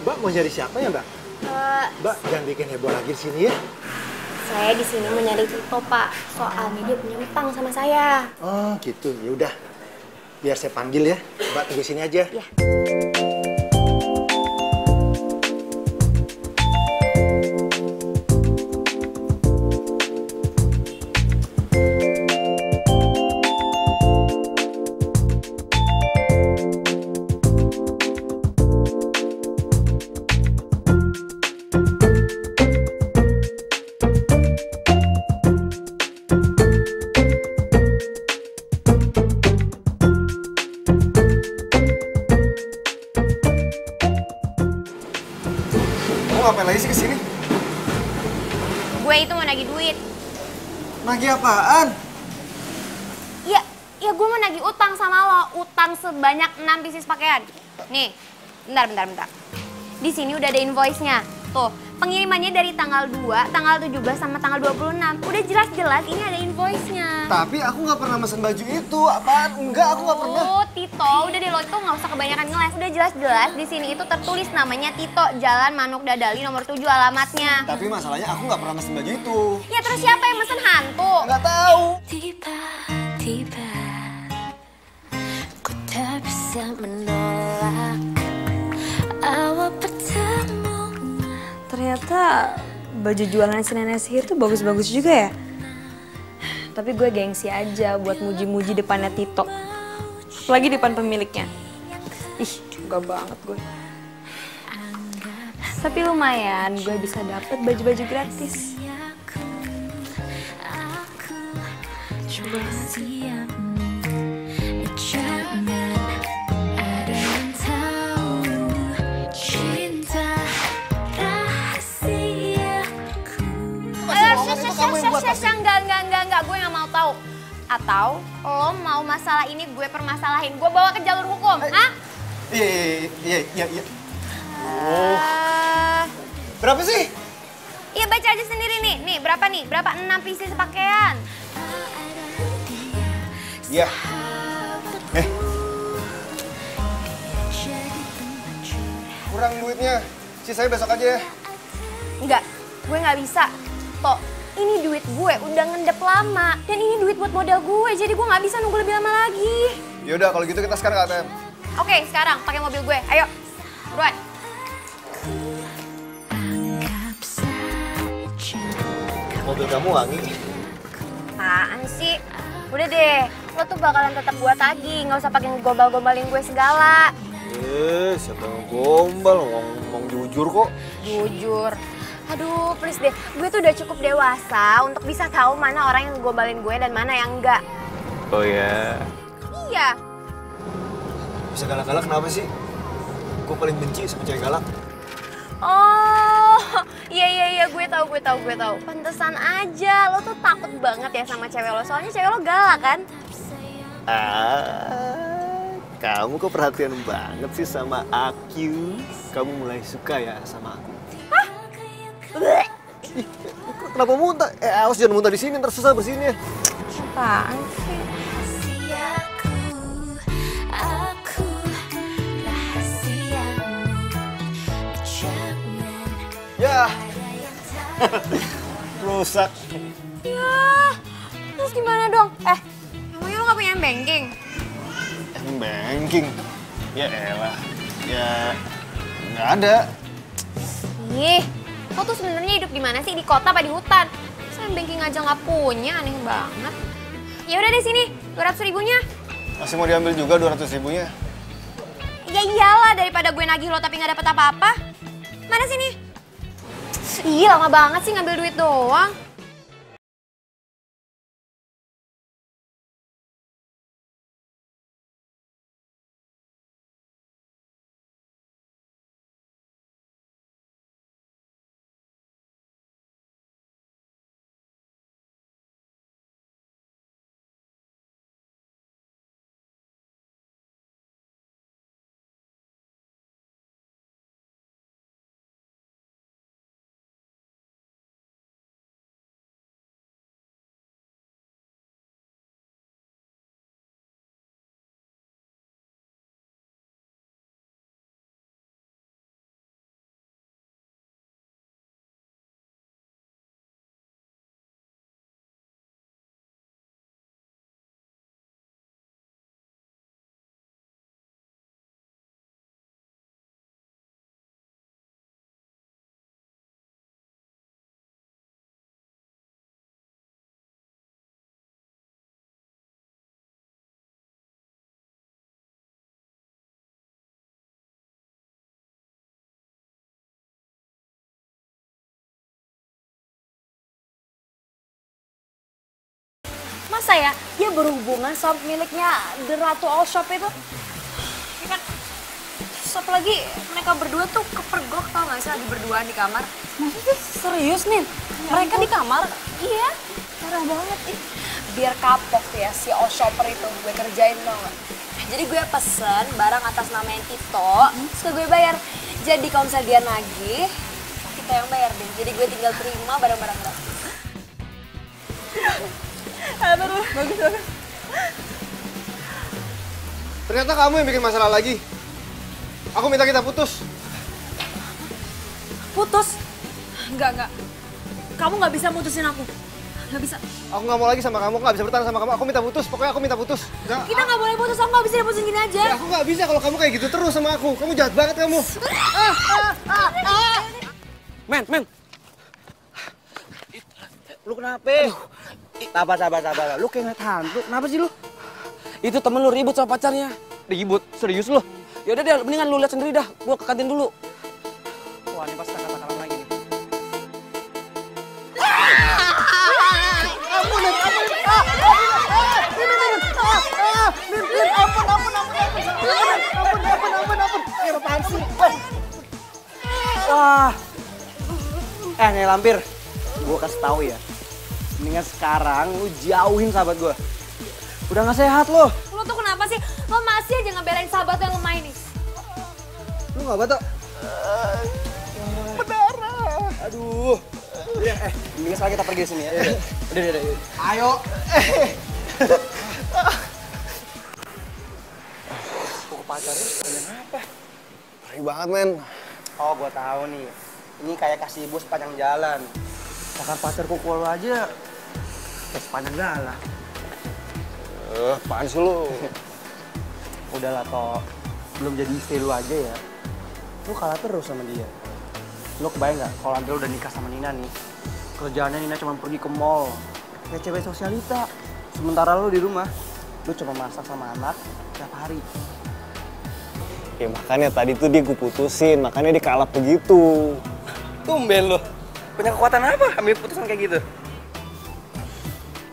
[SPEAKER 3] Mbak mau nyari siapa ya, Mbak? Mbak, jangan bikin heboh lagi di sini ya.
[SPEAKER 1] Saya di sini mau nyari Tito, Pak. Soalnya dia punya utang sama saya.
[SPEAKER 3] Oh, gitu. Ya udah. Biar saya panggil ya. Mbak tunggu sini aja.
[SPEAKER 1] Iya.
[SPEAKER 7] Kamu ngapain lagi sih kesini?
[SPEAKER 1] Gue itu mau nagih duit.
[SPEAKER 7] Nagih apaan?
[SPEAKER 1] Ya gue mau nagih utang sama lo. Utang sebanyak 6 pieces pakaian. Nih, bentar. Di sini udah ada invoice-nya. Tuh, pengirimannya dari tanggal 2, tanggal 17, sama tanggal 26. Udah jelas-jelas ini ada invoice-nya.
[SPEAKER 7] Tapi aku nggak pernah mesen baju itu. Apaan? Enggak, aku nggak pernah.
[SPEAKER 1] Oh, Tito, udah deh lo itu nggak usah kebanyakan ngeles. Udah jelas-jelas di sini itu tertulis namanya Tito, Jalan Manuk Dadali nomor 7 alamatnya.
[SPEAKER 7] Tapi masalahnya aku nggak pernah mesen baju itu.
[SPEAKER 1] Ya terus siapa yang mesen hantu?
[SPEAKER 7] Nggak tahu.
[SPEAKER 8] Tiba-tiba ku tak bisa menolak awal bertemu.
[SPEAKER 2] Ternyata baju jualan si nenek sihir tuh bagus-bagus juga ya. Tapi gue gengsi aja buat muji-muji depannya Tito. Apalagi depan pemiliknya. Ih, enggak banget gue. Tapi lumayan, gue bisa dapet baju-baju gratis. Coba
[SPEAKER 8] Jangan ada yang tahu cinta rahasiaku.
[SPEAKER 1] Enggak, gue nggak mau tahu. Atau lo mau masalah ini gue permasalahin, gue bawa ke jalur hukum, hah?
[SPEAKER 7] Iya.
[SPEAKER 1] Eh,
[SPEAKER 7] Berapa sih?
[SPEAKER 1] Iya baca aja sendiri nih. Nih berapa nih? Berapa 6 pieces pakaian?
[SPEAKER 7] Iya. Kurang duitnya. Sisanya besok aja ya.
[SPEAKER 1] Enggak, gue nggak bisa. Toh, ini duit gue udah ngendep lama. Dan ini duit buat modal gue, jadi gue nggak bisa nunggu lebih lama lagi.
[SPEAKER 7] Yaudah, kalau gitu kita sekarang ke ATM.
[SPEAKER 1] Oke, sekarang pakai mobil gue. Ayo, buruan.
[SPEAKER 7] Mobil kamu wangi.
[SPEAKER 1] Apaan sih? Udah deh, lo tuh bakalan tetap gue tagih. Nggak usah pakai gombal-gombalin gue segala.
[SPEAKER 7] Siapa yang gombal? Ngomong jujur kok.
[SPEAKER 1] Jujur. Aduh, please deh. Gue tuh udah cukup dewasa untuk bisa tahu mana orang yang ngegombalin gue dan mana yang enggak.
[SPEAKER 7] Oh ya.
[SPEAKER 1] Iya.
[SPEAKER 7] Bisa galak-galak kenapa sih? Gue paling benci sama cewek galak.
[SPEAKER 1] Oh, iya, gue tahu. Pantesan aja, lo tuh takut banget ya sama cewek lo. Soalnya cewek lo galak kan?
[SPEAKER 7] Kamu kok perhatian banget sih sama aku. Kamu mulai suka ya sama aku.
[SPEAKER 1] Hah? Bleh.
[SPEAKER 7] Ih, kenapa muntah? Awas jangan muntah di sini, ntar susah bersihinnya.
[SPEAKER 1] Apaan sih?
[SPEAKER 8] Aku rahasiamu. Jangan
[SPEAKER 7] Ya. Rusak.
[SPEAKER 1] Ya, terus gimana dong? Emangnya lo gak punya banking?
[SPEAKER 7] Banking? Ya elah. Ya nggak ada.
[SPEAKER 1] Ih, lo tuh sebenarnya hidup di mana sih? Di kota apa di hutan? Saya banking aja nggak punya, aneh banget. Ya udah deh sini, 200 ribunya.
[SPEAKER 7] Masih mau diambil juga 200 ribunya?
[SPEAKER 1] Ya iyalah, daripada gue nagih lo tapi nggak dapet apa-apa. Mana sini? Ih, lama banget sih ngambil duit doang.
[SPEAKER 2] Masa ya dia berhubungan sama miliknya The Ratu All Shop itu? Ya kan, terus apalagi mereka berdua tuh kepergok tau gak sih lagi berduaan di kamar.
[SPEAKER 6] Maksudnya serius nih?
[SPEAKER 2] Mereka di kamar? Iya, parah banget ih. Biar kapok ya si All Shopper itu gue kerjain tau gak? Jadi gue pesen barang atas nama yang Tito, terus gue bayar. Jadi kalau misalnya dia nagih, kita yang bayar deh. Jadi gue tinggal terima barang-barang gratis.
[SPEAKER 6] Aduh, bagus.
[SPEAKER 7] Ternyata kamu yang bikin masalah lagi. Aku minta kita putus.
[SPEAKER 2] Putus? Enggak. Kamu nggak bisa mutusin aku. Nggak bisa.
[SPEAKER 7] Aku nggak mau lagi sama kamu, aku nggak bisa bertahan sama kamu. Aku minta putus, pokoknya aku minta putus.
[SPEAKER 2] Kita nggak boleh putus, aku nggak bisa diputusin gini aja.
[SPEAKER 7] Ya, aku nggak bisa kalau kamu kayak gitu terus sama aku. Kamu jahat banget kamu.
[SPEAKER 5] Men. Lu kenapa? Sabar. Lu kayak ngeliat hantu. Kenapa sih lu? Itu temen lu ribut sama pacarnya. Ribut? Serius lu? Yaudah deh, mendingan lu lihat sendiri dah. Gua ke kantin dulu. Wah, ini pasti kata-kata lagi nih. Wah. Nih Lampir, gue kasih tahu ya. Mendingan sekarang lu jauhin sahabat gue. Udah gak sehat lo.
[SPEAKER 2] Lo tuh kenapa sih? Lo masih aja ngebelain sahabat yang lemah ini.
[SPEAKER 7] Lu nggak batuk? Berdarah.
[SPEAKER 5] Aduh. Ya, mendingan sekarang kita pergi dari sini ya. Udah.
[SPEAKER 7] Ayo.
[SPEAKER 5] Kok pacarnya sepanjang apa?
[SPEAKER 7] Ngeri banget, men.
[SPEAKER 5] Oh, gue tahu nih. Ini kayak kasih bus sepanjang jalan. Bahkan pacar kuku lu aja kayak sepanjang jalan.
[SPEAKER 7] Apaan sih lu?
[SPEAKER 5] Udahlah, Tok. Belum jadi istri lu aja ya. Lu kalah terus sama dia. Lu kebayang gak kalau Andrea udah nikah sama Nina nih? Kerjaannya Nina cuma pergi ke mall. Kayak cewek sosialita. Sementara lu di rumah, lu cuma masak sama anak tiap hari.
[SPEAKER 7] Ya makanya tadi tuh dia gue putusin, makanya dia kalap begitu.
[SPEAKER 5] Tumben lu. Punya kekuatan apa ambil putusan kayak gitu?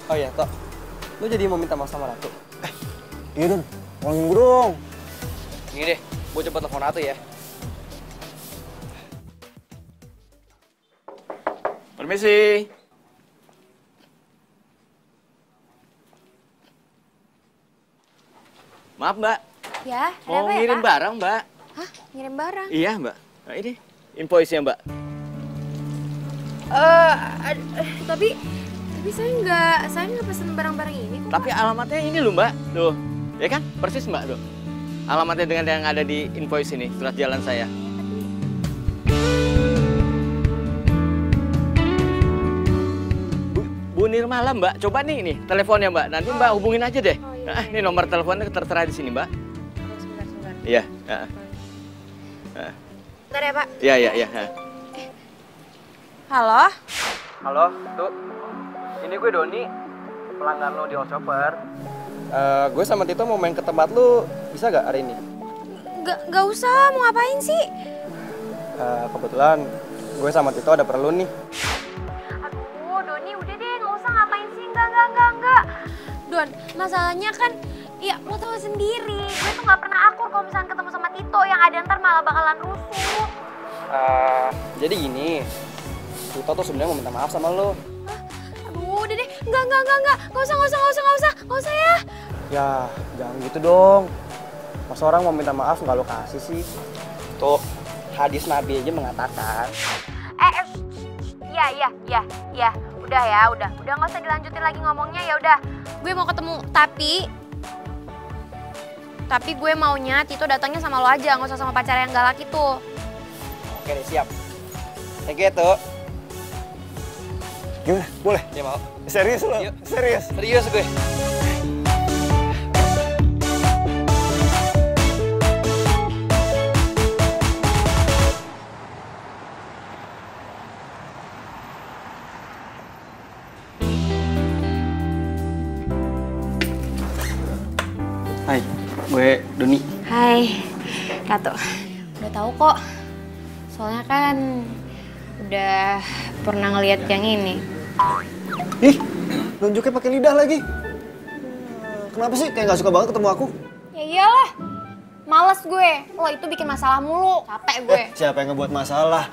[SPEAKER 5] Oh iya, Tok. Lu jadi mau minta maaf sama Ratu?
[SPEAKER 7] Iya, Don. Tolongin gue dong.
[SPEAKER 5] Gini deh, gue coba telepon Ratu ya. Permisi. Maaf, Mbak.
[SPEAKER 1] Ya, ada
[SPEAKER 5] Mau
[SPEAKER 1] apa ya,
[SPEAKER 5] ngirim
[SPEAKER 1] Pak?
[SPEAKER 5] barang, Mbak.
[SPEAKER 1] Hah? Ngirim barang?
[SPEAKER 5] Iya, Mbak. Nah, ini invoice-nya, Mbak.
[SPEAKER 1] Tapi saya nggak pesen barang-barang ini kok.
[SPEAKER 5] Tapi alamatnya ini loh, Mbak. Tuh. Ya kan? Persis, Mbak, tuh. Alamatnya dengan yang ada di invoice ini, surat jalan saya. Bu Nirmala, Mbak. Coba nih teleponnya, Mbak. Nanti Mbak hubungin aja deh. Ini nomor teleponnya tertera di sini, Mbak.
[SPEAKER 1] Sebentar.
[SPEAKER 5] Iya.
[SPEAKER 1] Bentar ya, Pak.
[SPEAKER 5] Iya.
[SPEAKER 1] Halo?
[SPEAKER 5] Halo, tuh. Ini gue Doni, pelanggan lo di All Shopper. Gue sama Tito mau main ke tempat lo, bisa gak hari ini?
[SPEAKER 1] Nggak usah, mau ngapain sih?
[SPEAKER 5] Kebetulan gue sama Tito ada perlu nih.
[SPEAKER 1] Aduh, Doni udah deh, nggak usah ngapain sih, enggak. Don, masalahnya kan, ya lo tau sendiri, gue tuh nggak pernah akur kalau misalnya ketemu sama Tito, yang ada ntar malah bakalan rusuh.
[SPEAKER 5] Jadi gini, Tito tuh sebenarnya mau minta maaf sama lo.
[SPEAKER 1] Aduh, udah deh, nggak usah ya.
[SPEAKER 5] Ya, jangan gitu dong. Masa orang mau minta maaf nggak lo kasih sih? Tuh, hadis Nabi aja mengatakan.
[SPEAKER 1] Ya, udah nggak usah dilanjutin lagi ngomongnya, ya udah. Gue mau ketemu, tapi gue maunya Tito datangnya sama lo aja, nggak usah sama pacar yang galak itu.
[SPEAKER 5] Oke deh, siap. Thank you, tuh.
[SPEAKER 7] Gimana? Boleh?
[SPEAKER 5] Dia mau.
[SPEAKER 7] Serius lo?
[SPEAKER 5] Yuk.
[SPEAKER 7] Serius
[SPEAKER 5] gue. Hai, gue Doni.
[SPEAKER 1] Hai, Ratu. Udah tahu kok. Soalnya kan udah pernah ngeliat yang ini.
[SPEAKER 7] Ih, nunjuknya pakai lidah lagi. Kenapa sih kayak gak suka banget ketemu aku?
[SPEAKER 1] Ya iyalah, males gue. Lo itu bikin masalah mulu, capek gue.
[SPEAKER 7] Siapa yang ngebuat masalah?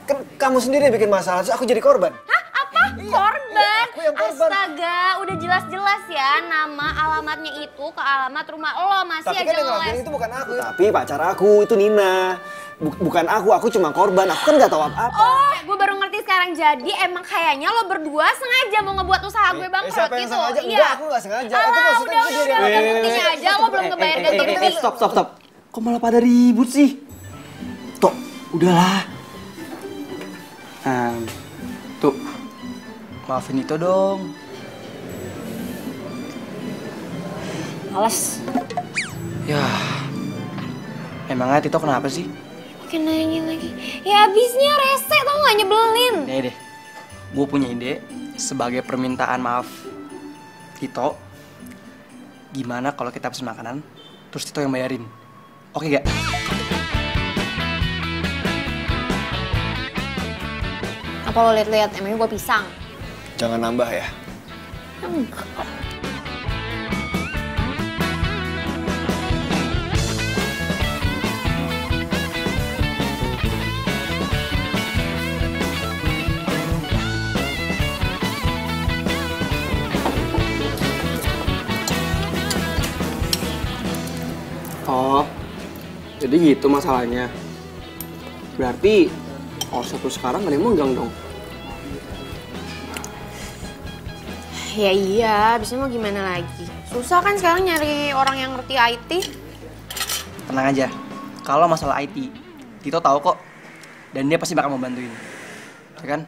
[SPEAKER 7] Kan kamu sendiri yang bikin masalah, terus aku jadi korban.
[SPEAKER 1] Hah? Apa? Korban?
[SPEAKER 7] Aku yang korban.
[SPEAKER 1] Astaga, udah jelas-jelas ya nama alamatnya itu ke alamat rumah lo. Masih
[SPEAKER 7] Tapi
[SPEAKER 1] aja
[SPEAKER 7] kan yang ngelakuin
[SPEAKER 1] ngeles.
[SPEAKER 7] itu bukan aku. Tapi pacar aku itu Nina. Bukan aku cuma korban. Aku kan gak tahu apa-apa.
[SPEAKER 1] Oh, gue baru ngerti sekarang. Jadi emang kayaknya lo berdua sengaja mau ngebuat usaha gue bangkrut
[SPEAKER 7] siapa yang
[SPEAKER 1] gitu.
[SPEAKER 7] sengaja?
[SPEAKER 1] Iya.
[SPEAKER 7] Enggak, aku gak sengaja. Itu
[SPEAKER 1] Alah,
[SPEAKER 7] maksudnya
[SPEAKER 1] udah,
[SPEAKER 7] kejadian.
[SPEAKER 1] udah, buktinya aja lo belum ngebayar ganti rugi.
[SPEAKER 5] Stop. Kok malah pada ribut sih? Tok, udahlah. Tuh, maafin itu dong.
[SPEAKER 1] Males.
[SPEAKER 5] Ya, emangnya Tito kenapa sih?
[SPEAKER 1] Makin nanya lagi. Ya abisnya rese tau gak, nyebelin.
[SPEAKER 5] Nih deh, gue punya ide sebagai permintaan maaf Tito. Gimana kalau kita pesen makanan, terus Tito yang bayarin? Oke gak?
[SPEAKER 1] Apa lo liat-liat, emangnya gue pisang?
[SPEAKER 7] Jangan nambah ya.
[SPEAKER 1] Enggak.
[SPEAKER 5] Oh, jadi gitu masalahnya. Berarti omset lu sekarang gak ada yang megang dong?
[SPEAKER 1] Ya iya, abisnya mau gimana lagi? Susah kan sekarang nyari orang yang ngerti IT.
[SPEAKER 5] Tenang aja, kalau masalah IT, Tito tahu kok. Dan dia pasti bakal membantuin. Ya kan?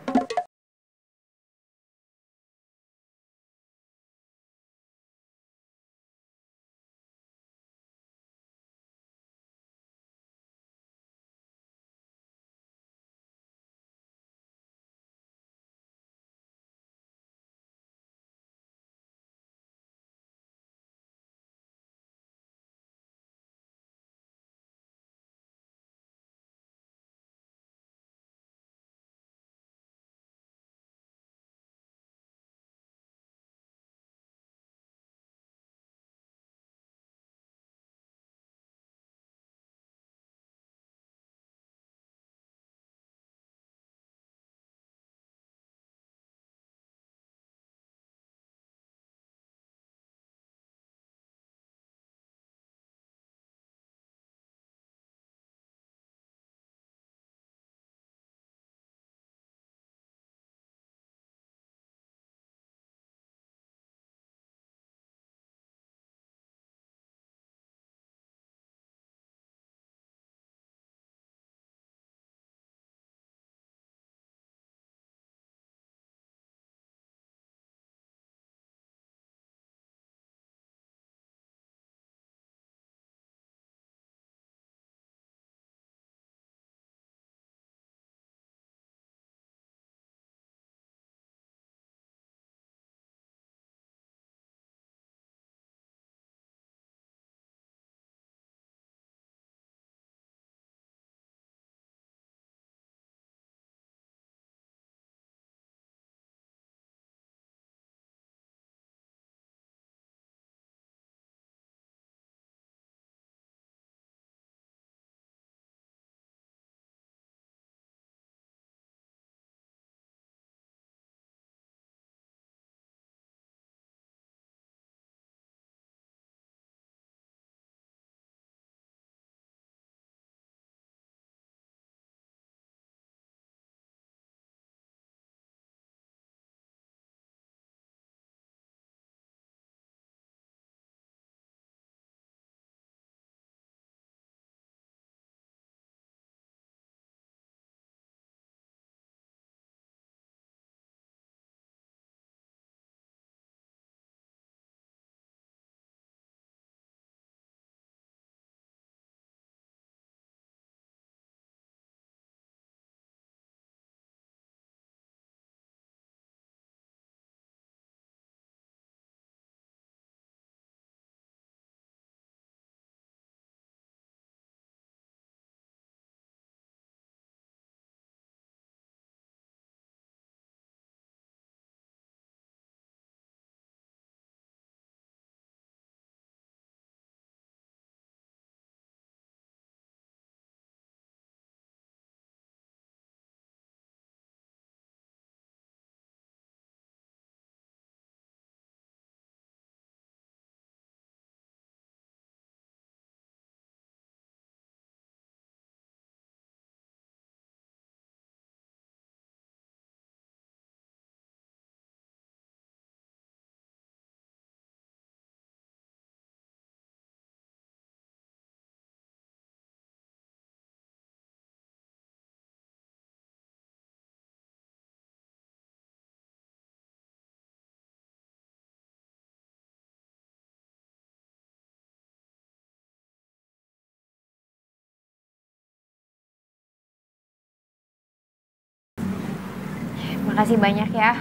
[SPEAKER 1] makasih banyak ya.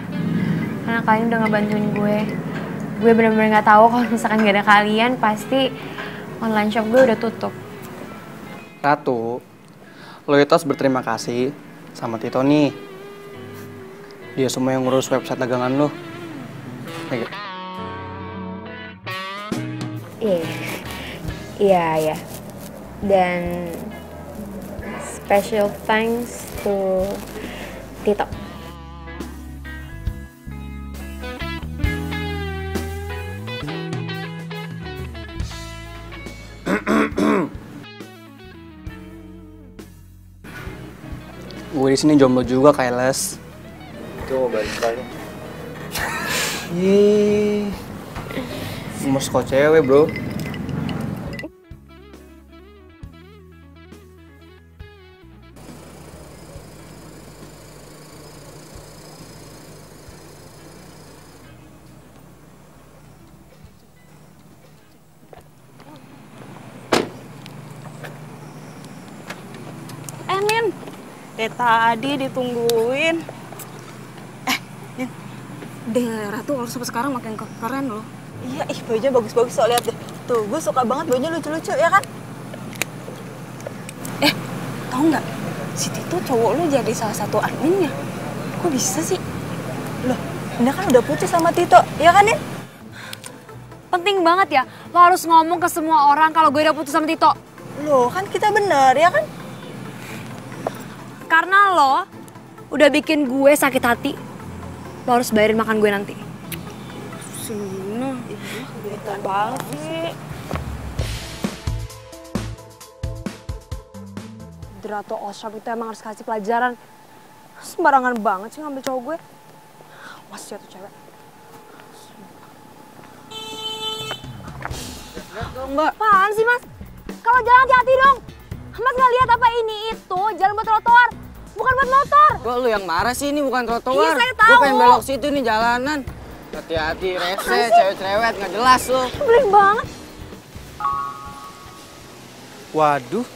[SPEAKER 1] Karena kalian udah ngebantuin gue. Gue bener-bener gak tahu kalau misalkan gak ada kalian, pasti online shop gue udah tutup.
[SPEAKER 5] Ratu, lo itu harus berterima kasih sama Tito nih. Dia semua yang ngurus website dagangan lo.
[SPEAKER 1] Iya. Dan special thanks to Tito.
[SPEAKER 5] Gue di sini jomblo juga kayak Les.
[SPEAKER 7] Itu mau balik kali.
[SPEAKER 5] Ih, gemes kok cewek bro.
[SPEAKER 2] Nin, dari tadi ditungguin. Nin, deh Ratu kalau sampai sekarang makin keren loh.
[SPEAKER 9] Iya, bajunya bagus-bagus so, lihat deh. Tuh, gue suka banget bajunya lucu-lucu, ya kan?
[SPEAKER 2] Tahu nggak? Si Tito cowok lu jadi salah satu adminnya. Kok bisa sih?
[SPEAKER 9] Loh, ini kan udah putus sama Tito, ya kan, Nin?
[SPEAKER 2] Penting banget ya, lo harus ngomong ke semua orang kalau gue udah putus sama Tito.
[SPEAKER 9] Loh, kan kita bener, ya kan?
[SPEAKER 2] Karena lo udah bikin gue sakit hati, lo harus bayarin makan gue nanti. Sini, bete banget sih. Ratu All-Shop itu emang harus kasih pelajaran. Sembarangan banget sih ngambil cowok gue. Awas ya tuh cewek.
[SPEAKER 9] Lihat dong, Mbak.
[SPEAKER 2] Apaan sih, Mas? Kalau jalan hati-hati dong. Mas nggak lihat apa ini itu jalan buat trotoar, bukan buat motor.
[SPEAKER 9] Kok lu yang marah sih, ini bukan trotoar.
[SPEAKER 2] Iya, saya tahu.
[SPEAKER 9] Gue pengen belok situ nih jalanan. Hati-hati, rese, cewek cerewet, nggak jelas lu.
[SPEAKER 2] Belin banget.
[SPEAKER 5] Waduh,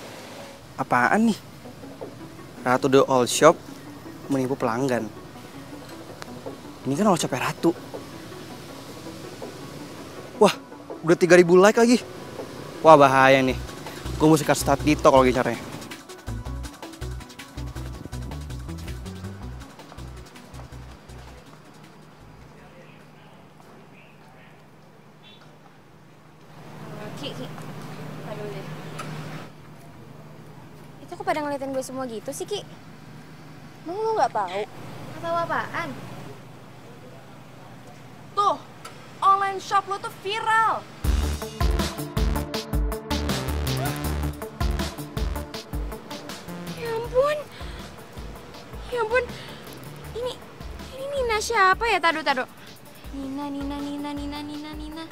[SPEAKER 5] apaan nih? Ratu The All Shop menipu pelanggan. Ini kan all shopnya Ratu. Wah, udah 3.000 like lagi. Wah, bahaya nih. Gue mesti kasih start Tito kalau gini caranya.
[SPEAKER 1] Ki. Aduh deh. Itu kok pada ngeliatin gue semua gitu sih, Ki?
[SPEAKER 2] Lu nggak tahu?
[SPEAKER 1] Nggak tahu apaan?
[SPEAKER 2] Tuh, online shop lo tuh viral.
[SPEAKER 1] Ya ampun. Ini Nina siapa ya? Tado. Nina.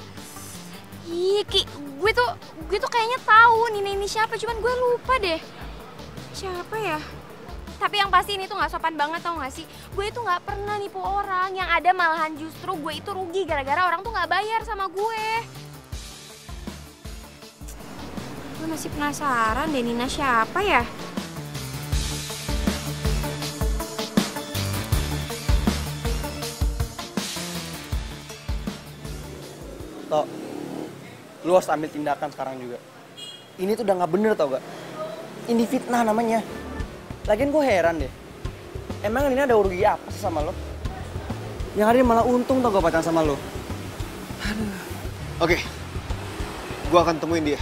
[SPEAKER 1] Ih, Ki, gue tuh kayaknya tahu Nina ini siapa, cuman gue lupa deh. Siapa ya? Tapi yang pasti ini tuh nggak sopan banget, tau gak sih? Gue itu nggak pernah nipu orang, yang ada malahan justru gue itu rugi gara-gara orang tuh nggak bayar sama gue. Gue masih penasaran deh Nina siapa ya?
[SPEAKER 5] Tok, lu harus ambil tindakan sekarang juga. Ini tuh udah nggak bener tau gak? Ini fitnah namanya. Lagian gue heran deh. Emang Nina ada rugi apa sih sama lo? Yang ada malah untung tau gak pacaran sama lo.
[SPEAKER 7] Oke, gue akan temuin dia.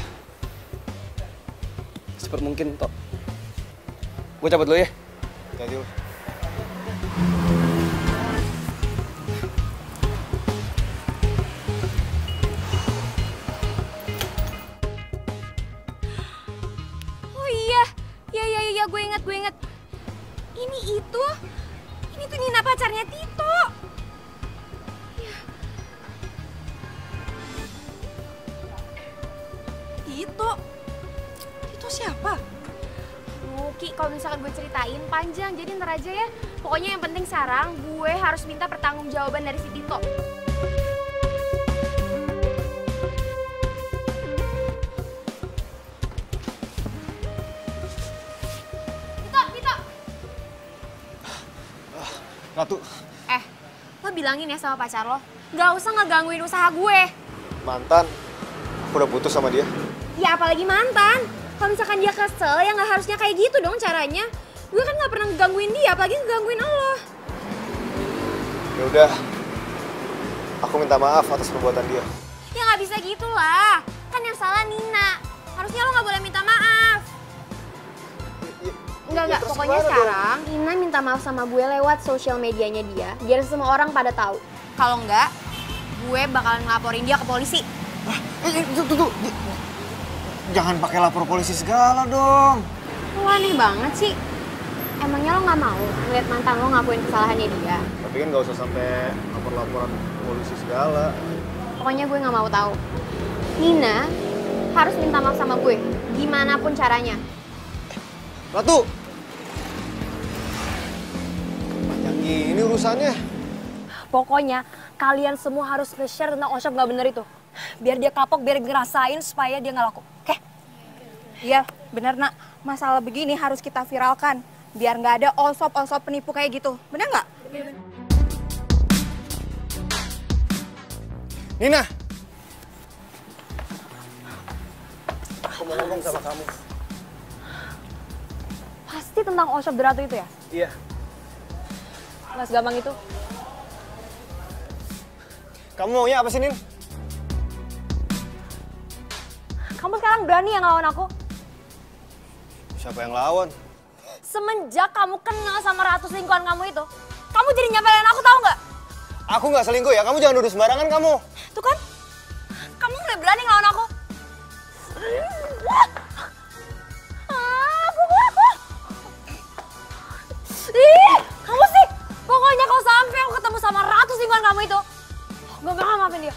[SPEAKER 5] Secepat mungkin, Tok. Gue cabut dulu ya.
[SPEAKER 7] Tadi lo.
[SPEAKER 1] Oh iya, gue inget. Ini tuh Nina pacarnya Tito. Ya.
[SPEAKER 2] Tito siapa?
[SPEAKER 1] Ki, kalau misalkan gue ceritain panjang, jadi ntar aja ya. Pokoknya yang penting sekarang gue harus minta pertanggungjawaban dari si Tito.
[SPEAKER 7] Ratu.
[SPEAKER 1] Lo bilangin ya sama pacar lo, gak usah ngegangguin usaha gue.
[SPEAKER 7] Mantan. Aku udah putus sama dia.
[SPEAKER 1] Ya apalagi mantan. Kalau misalkan dia kesel, ya gak harusnya kayak gitu dong caranya. Gue kan gak pernah ngegangguin dia, apalagi ngegangguin lo.
[SPEAKER 7] Ya udah. Aku minta maaf atas perbuatan dia.
[SPEAKER 1] Ya gak bisa gitu lah. Kan yang salah Nina. Harusnya lo gak boleh minta maaf. Enggak, pokoknya sekarang Nina minta maaf sama gue lewat sosial medianya dia, biar semua orang pada tahu. Kalau enggak, gue bakalan ngelaporin dia ke polisi.
[SPEAKER 7] Tuh. Jangan pakai lapor polisi segala dong.
[SPEAKER 1] Lo aneh banget sih. Emangnya lo nggak mau ngeliat mantan lo ngakuin kesalahannya dia?
[SPEAKER 7] Tapi kan nggak usah sampai lapor-laporan polisi segala.
[SPEAKER 1] Pokoknya gue nggak mau tahu. Nina harus minta maaf sama gue, gimana pun caranya.
[SPEAKER 7] Ratu! Yang ini urusannya.
[SPEAKER 2] Pokoknya kalian semua harus nge-share tentang Oshop gak bener itu. Biar dia kapok, biar ngerasain supaya dia gak laku. Oke?
[SPEAKER 6] Iya, bener nak. Masalah begini harus kita viralkan. Biar nggak ada Oshop penipu kayak gitu. Bener nggak?
[SPEAKER 7] Nina! Aku mau ngomong sama kamu.
[SPEAKER 2] Pasti tentang Oshop The Ratu itu ya?
[SPEAKER 7] Iya.
[SPEAKER 2] Gak segampang itu.
[SPEAKER 7] Kamu maunya apa sih, Nin?
[SPEAKER 2] Kamu sekarang berani yang ngelawan aku?
[SPEAKER 7] Siapa yang lawan?
[SPEAKER 2] Semenjak kamu kenal sama Ratu selingkuhan kamu itu, kamu jadi nyapelin aku, tahu nggak?
[SPEAKER 7] Aku nggak selingkuh ya, kamu jangan nuduh sembarangan kamu.
[SPEAKER 2] Tuh kan, kamu mulai berani ngelawan aku. Ih, kamu sih. Pokoknya kalau sampai aku ketemu sama Ratu selingkuhan kamu itu, gak bakal maafin dia.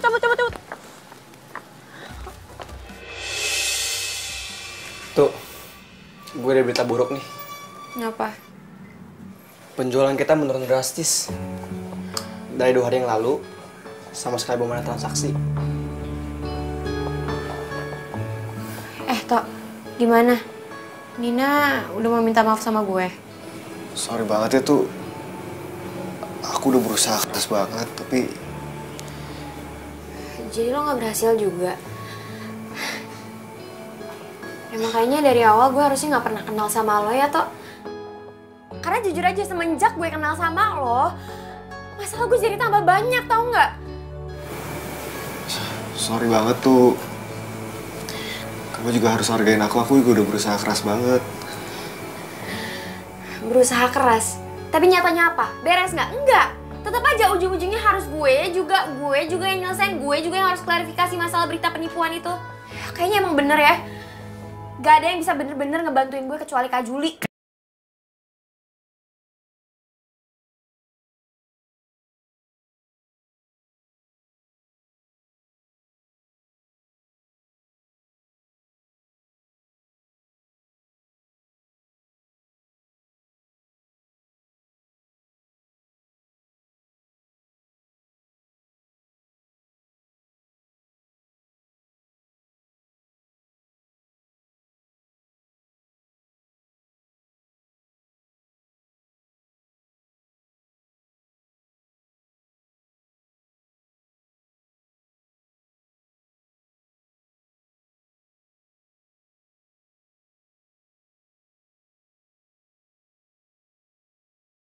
[SPEAKER 2] Cabut.
[SPEAKER 5] Tuh, gue ada berita buruk nih.
[SPEAKER 1] Kenapa?
[SPEAKER 5] Penjualan kita menurun drastis. Dari 2 hari yang lalu, sama sekali belum ada transaksi.
[SPEAKER 1] Tok, gimana? Nina udah mau minta maaf sama gue.
[SPEAKER 7] Sorry banget ya tuh. Aku udah berusaha keras banget, tapi...
[SPEAKER 1] Jadi lo gak berhasil juga? Ya makanya dari awal gue harusnya gak pernah kenal sama lo ya, Tok. Karena jujur aja semenjak gue kenal sama lo, masalah gue jadi tambah banyak, tau gak?
[SPEAKER 7] Sorry banget tuh. Kamu juga harus hargain aku juga udah berusaha keras banget.
[SPEAKER 1] Berusaha keras? Tapi nyatanya apa? Beres gak? Enggak! Tetap aja ujung-ujungnya harus gue juga yang nyelesain, gue juga yang harus klarifikasi masalah berita penipuan itu. Kayaknya emang bener ya. Gak ada yang bisa bener-bener ngebantuin gue kecuali Kak Juli.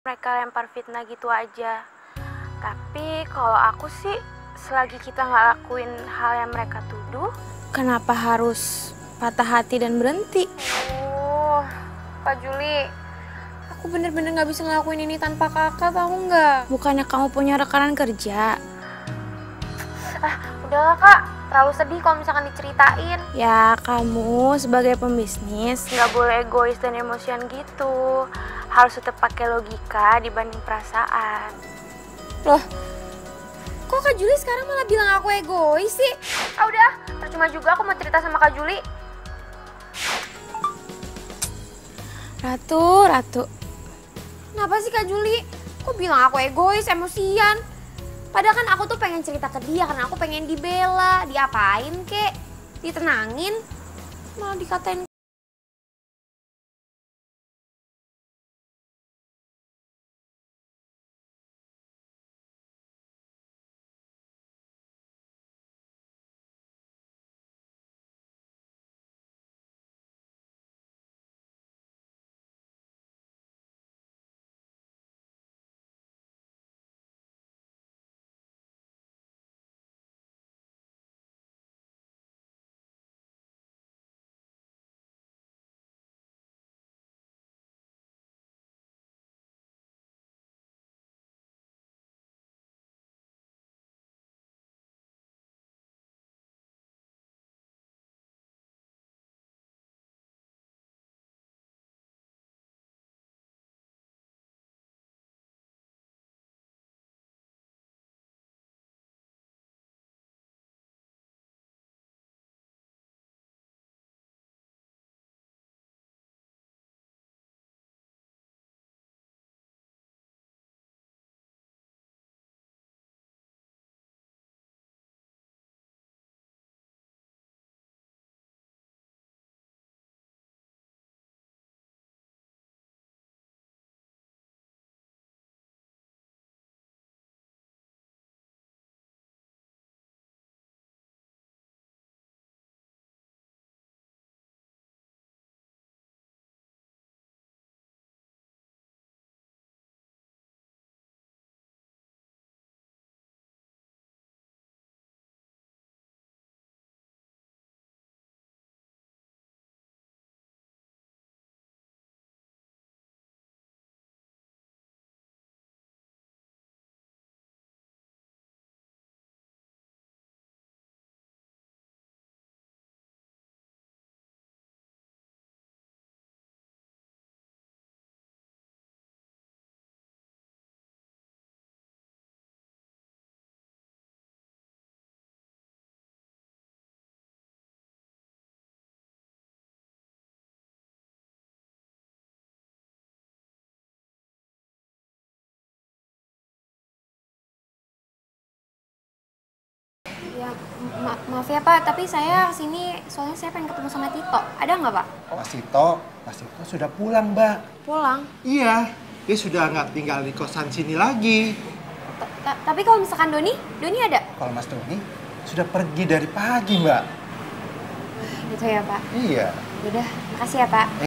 [SPEAKER 6] Mereka lempar fitnah gitu aja. Tapi kalau aku sih, selagi kita nggak lakuin hal yang mereka tuduh, kenapa harus patah hati dan berhenti?
[SPEAKER 1] Oh, Kak Juli, aku bener-bener gak bisa ngelakuin ini tanpa kakak, tau nggak?
[SPEAKER 6] Bukannya kamu punya rekanan kerja?
[SPEAKER 1] Udahlah Kak, terlalu sedih kalau misalkan diceritain.
[SPEAKER 6] Ya, kamu sebagai pembisnis nggak boleh egois dan emosian gitu. Harus tetap pakai logika dibanding perasaan.
[SPEAKER 1] Loh, kok Kak Juli sekarang malah bilang aku egois sih? Ah udah, percuma juga aku mau cerita sama Kak Juli.
[SPEAKER 6] Ratu.
[SPEAKER 1] Kenapa sih Kak Juli? Kok bilang aku egois, emosian? Padahal kan aku tuh pengen cerita ke dia karena aku pengen dibela. Diapain kek? Ditenangin? Malah dikatain Ya, maaf ya Pak, tapi saya kesini soalnya saya pengen ketemu sama Tito. Ada nggak Pak?
[SPEAKER 10] Mas Tito sudah pulang, Mbak.
[SPEAKER 1] Pulang?
[SPEAKER 10] Iya, dia sudah nggak tinggal di kosan sini lagi.
[SPEAKER 1] Tapi kalau misalkan Doni ada?
[SPEAKER 10] Kalau Mas Doni sudah pergi dari pagi, Mbak.
[SPEAKER 1] Gitu ya Pak?
[SPEAKER 10] Iya.
[SPEAKER 1] Udah, makasih ya Pak.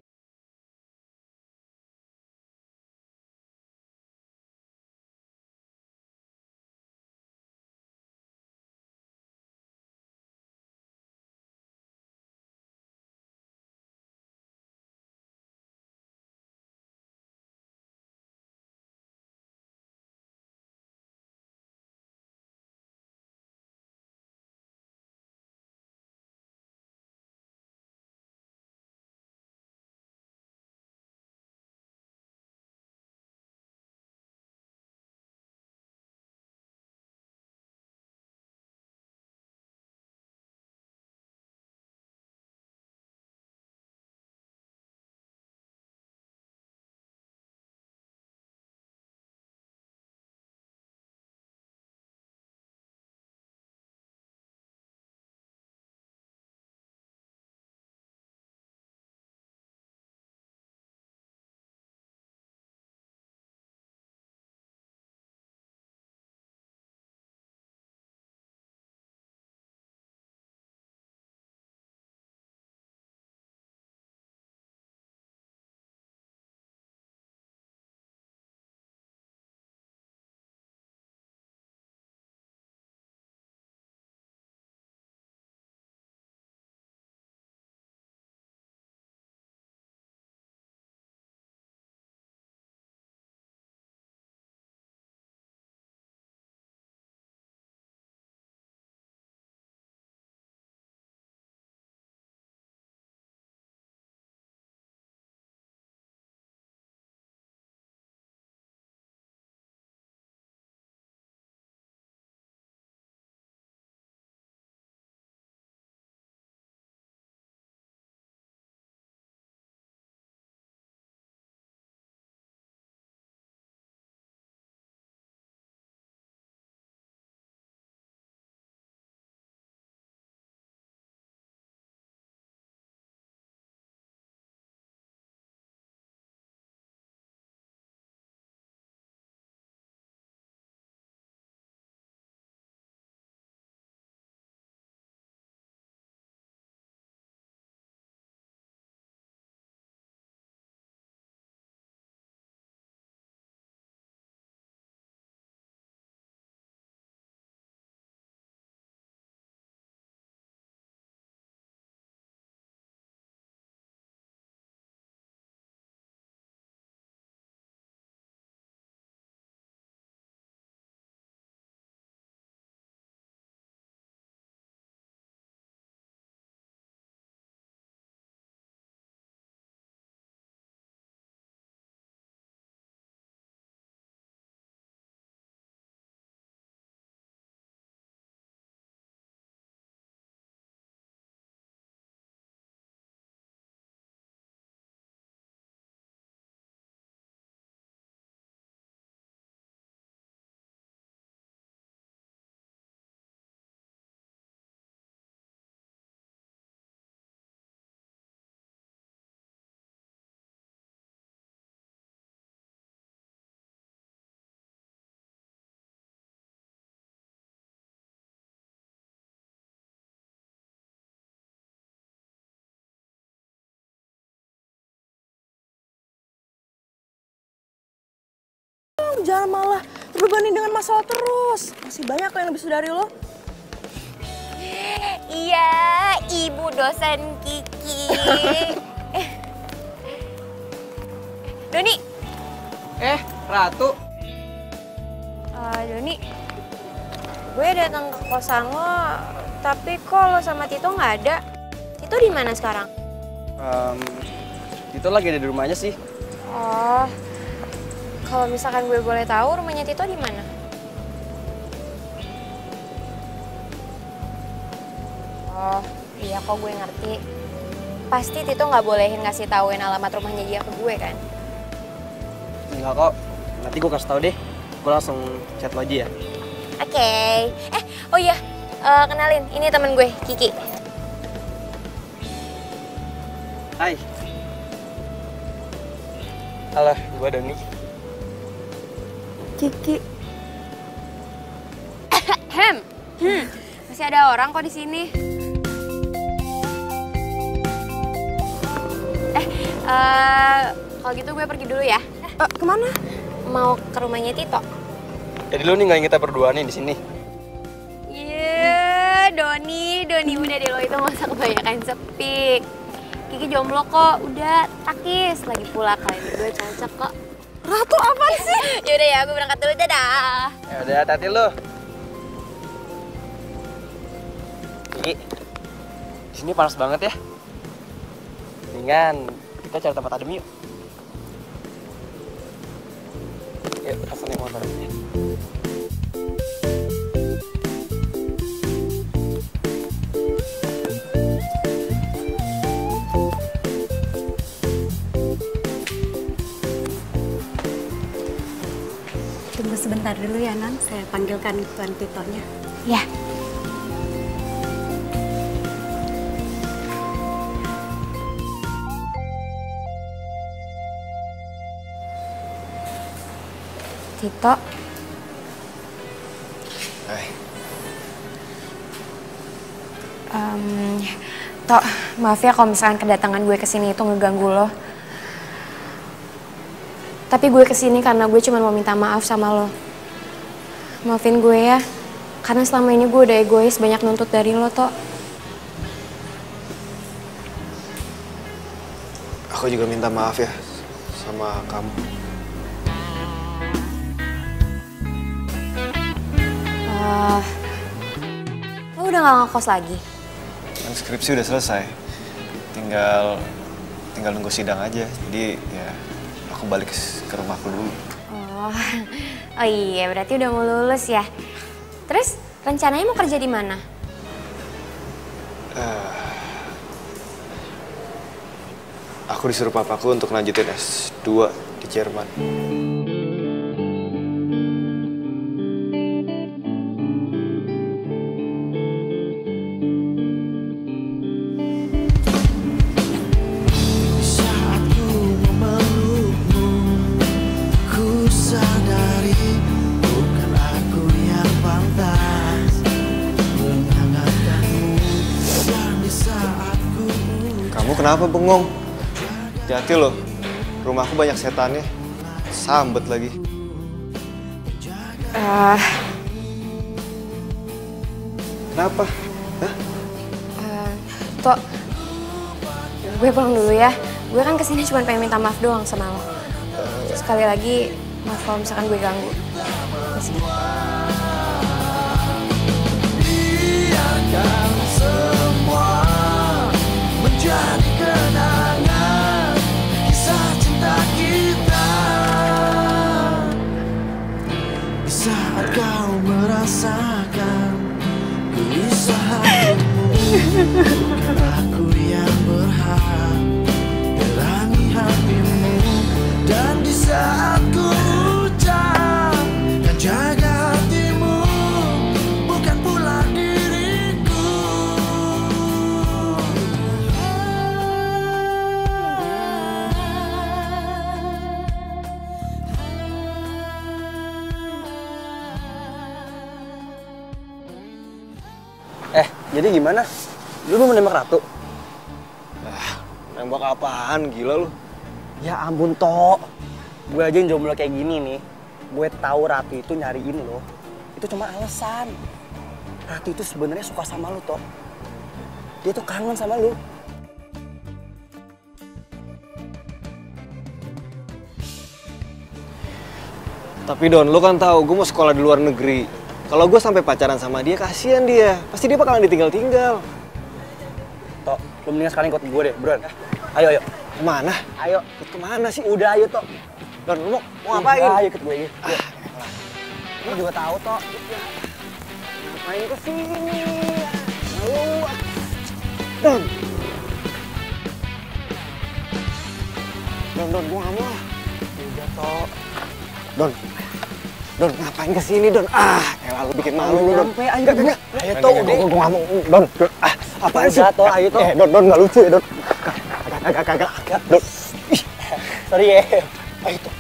[SPEAKER 2] Jangan malah terbebani dengan masalah terus. Masih banyak kok yang lebih dari lo.
[SPEAKER 1] Iya, ibu dosen Kiki. Doni.
[SPEAKER 5] Ratu.
[SPEAKER 1] Doni, gue datang ke kosan lo, tapi kok lo sama Tito nggak ada? Tito di mana sekarang?
[SPEAKER 5] Tito lagi ada di rumahnya sih.
[SPEAKER 1] Oh, kalau misalkan gue boleh tahu rumahnya Tito di mana? Oh, iya kok gue ngerti. Pasti Tito nggak bolehin ngasih tauin alamat rumahnya dia ke gue kan?
[SPEAKER 5] Enggak kok, nanti gue kasih tau deh. Gue langsung chat lo aja ya.
[SPEAKER 1] Oke. Oh iya, Kenalin, ini temen gue, Kiki.
[SPEAKER 5] Hai. Halo, gue Doni.
[SPEAKER 2] Kiki.
[SPEAKER 1] Masih ada orang kok di sini. Kalau gitu gue pergi dulu ya.
[SPEAKER 2] Kemana?
[SPEAKER 1] Mau ke rumahnya Tito.
[SPEAKER 5] Jadi lu ninggalin kita berdua nih di sini.
[SPEAKER 1] Iya, Doni udah deh lo itu nggak usah kebanyakan sepik. Kiki jomblo kok, udah takis. Lagi pula kalian berdua cocok kok.
[SPEAKER 2] Ratu apa sih?
[SPEAKER 1] Yaudah ya, gue berangkat dulu, dadah.
[SPEAKER 5] Ya udah, hati-hati lu. Kiki, di sini panas banget ya. Mendingan kita cari tempat adem yuk. Yuk, pesan yang motor.
[SPEAKER 2] Tunggu sebentar dulu ya, Non. Saya panggilkan Tuan Titonya.
[SPEAKER 1] Ya. Tito.
[SPEAKER 7] Hai.
[SPEAKER 1] Tok, maaf ya kalau misalkan kedatangan gue kesini itu ngeganggu lo. Tapi gue kesini karena gue cuma mau minta maaf sama lo. Maafin gue ya, karena selama ini gue udah egois banyak nuntut dari lo, Tok.
[SPEAKER 7] Aku juga minta maaf ya sama kamu.
[SPEAKER 1] Lo udah gak ngekos lagi?
[SPEAKER 7] Kan skripsi udah selesai. Tinggal nunggu sidang aja. Jadi ya aku balik ke rumahku dulu.
[SPEAKER 1] Oh iya, berarti udah mau lulus ya. Terus rencananya mau kerja di mana?
[SPEAKER 7] Aku disuruh papaku untuk lanjutin S2 di Jerman. Kamu kenapa bengong? Hati-hati loh, rumahku banyak setannya. Sambet lagi. Kenapa? Hah?
[SPEAKER 1] Tok, gue pulang dulu ya. Gue kan kesini cuma pengen minta maaf doang sama lo. Sekali lagi, maaf kalau misalkan gue ganggu.
[SPEAKER 8] Biarkan semua menjadi kenangan kisah cinta kita. Di saat kau merasakan gelisah hatimu, bukan aku yang berhak menerangi hatimu. Dan di saat ku ucap dan jaga hatimu, bukan pula diriku.
[SPEAKER 5] Jadi gimana? Lu mau nembak Ratu?
[SPEAKER 7] Nembak apaan? Gila lu.
[SPEAKER 5] Ya ampun, Tok. Gue aja yang jomblo kayak gini nih. Gue tahu Ratu itu nyariin lo. Itu cuma alasan. Ratu itu sebenarnya suka sama lo, Tok. Dia tuh kangen sama lo.
[SPEAKER 7] Tapi Don, lu kan tahu gue mau sekolah di luar negeri. Kalau gue sampai pacaran sama dia, kasihan dia. Pasti dia bakalan ditinggal-tinggal.
[SPEAKER 5] Tok, lu mendingan sekarang ikut gue deh, buruan. Ayo.
[SPEAKER 7] Kemana?
[SPEAKER 5] Ayo.
[SPEAKER 7] Ikut kemana sih?
[SPEAKER 5] Udah, ayo, Tok.
[SPEAKER 7] Don, lu mau ngapain?
[SPEAKER 5] Ayo ikut gue. Lu juga tahu, Tok. Ngapain ke sini? Ayo.
[SPEAKER 7] Don, gue gak mau.
[SPEAKER 5] Udah, Tok.
[SPEAKER 7] Don, Don, ngapain kesini, Don? Elah lu bikin malu lu, Don.
[SPEAKER 5] Ayo,
[SPEAKER 7] Enggak. Ayo, Toh. Gue nggak mau, Don. Apaan sih?
[SPEAKER 5] Toh, ayo, Toh.
[SPEAKER 7] Don, nggak lucu ya, Don. Kagak. Don.
[SPEAKER 5] Sorry ya.
[SPEAKER 7] Ayo, Toh.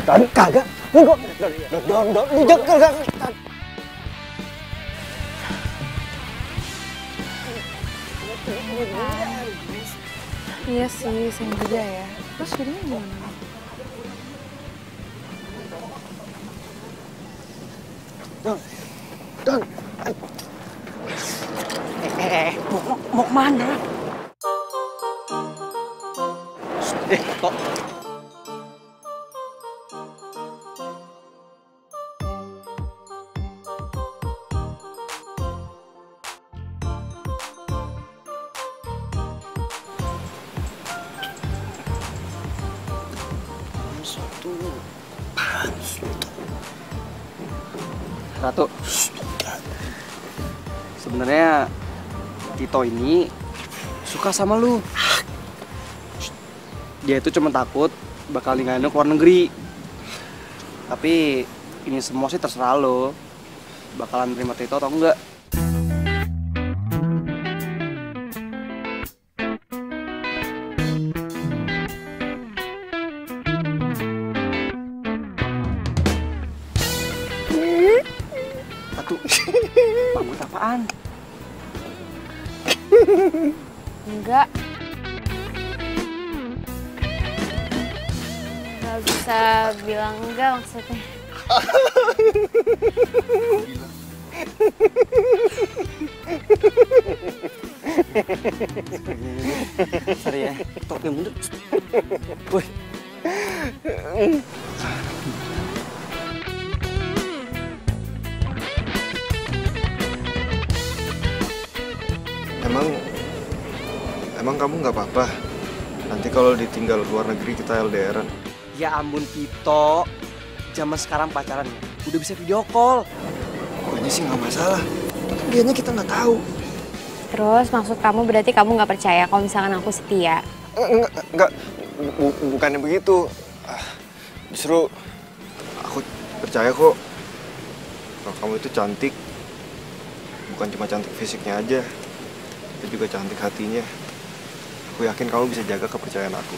[SPEAKER 7] Don, kagak. Don, lu jangan.
[SPEAKER 6] Iya sih, sering juga ya. Terus jadinya gimana?
[SPEAKER 7] Don.
[SPEAKER 5] Mau kemana? Tok. Ratu, sebenarnya Tito ini suka sama lu. Dia itu cuma takut bakal ninggalin lu ke luar negeri. Tapi ini semua sih terserah lo, bakalan terima Tito atau enggak. Bangun apaan?
[SPEAKER 6] Enggak. Gak bisa bilang enggak maksudnya.
[SPEAKER 5] Sorry ya, Tok yang mundur. Woi.
[SPEAKER 10] Emang kamu nggak apa-apa? Nanti kalau ditinggal luar negeri kita LDR-an.
[SPEAKER 5] Ya ampun Tito, zaman sekarang pacaran ya, udah bisa video call.
[SPEAKER 10] Pokoknya sih nggak masalah. Tapi dianya kita nggak tahu.
[SPEAKER 1] Terus maksud kamu berarti kamu nggak percaya kalau misalkan aku setia?
[SPEAKER 10] Enggak. Bukannya begitu. Justru aku percaya kok kalau kamu itu cantik. Bukan cuma cantik fisiknya aja, tapi juga cantik hatinya. Aku yakin kamu bisa jaga kepercayaan aku.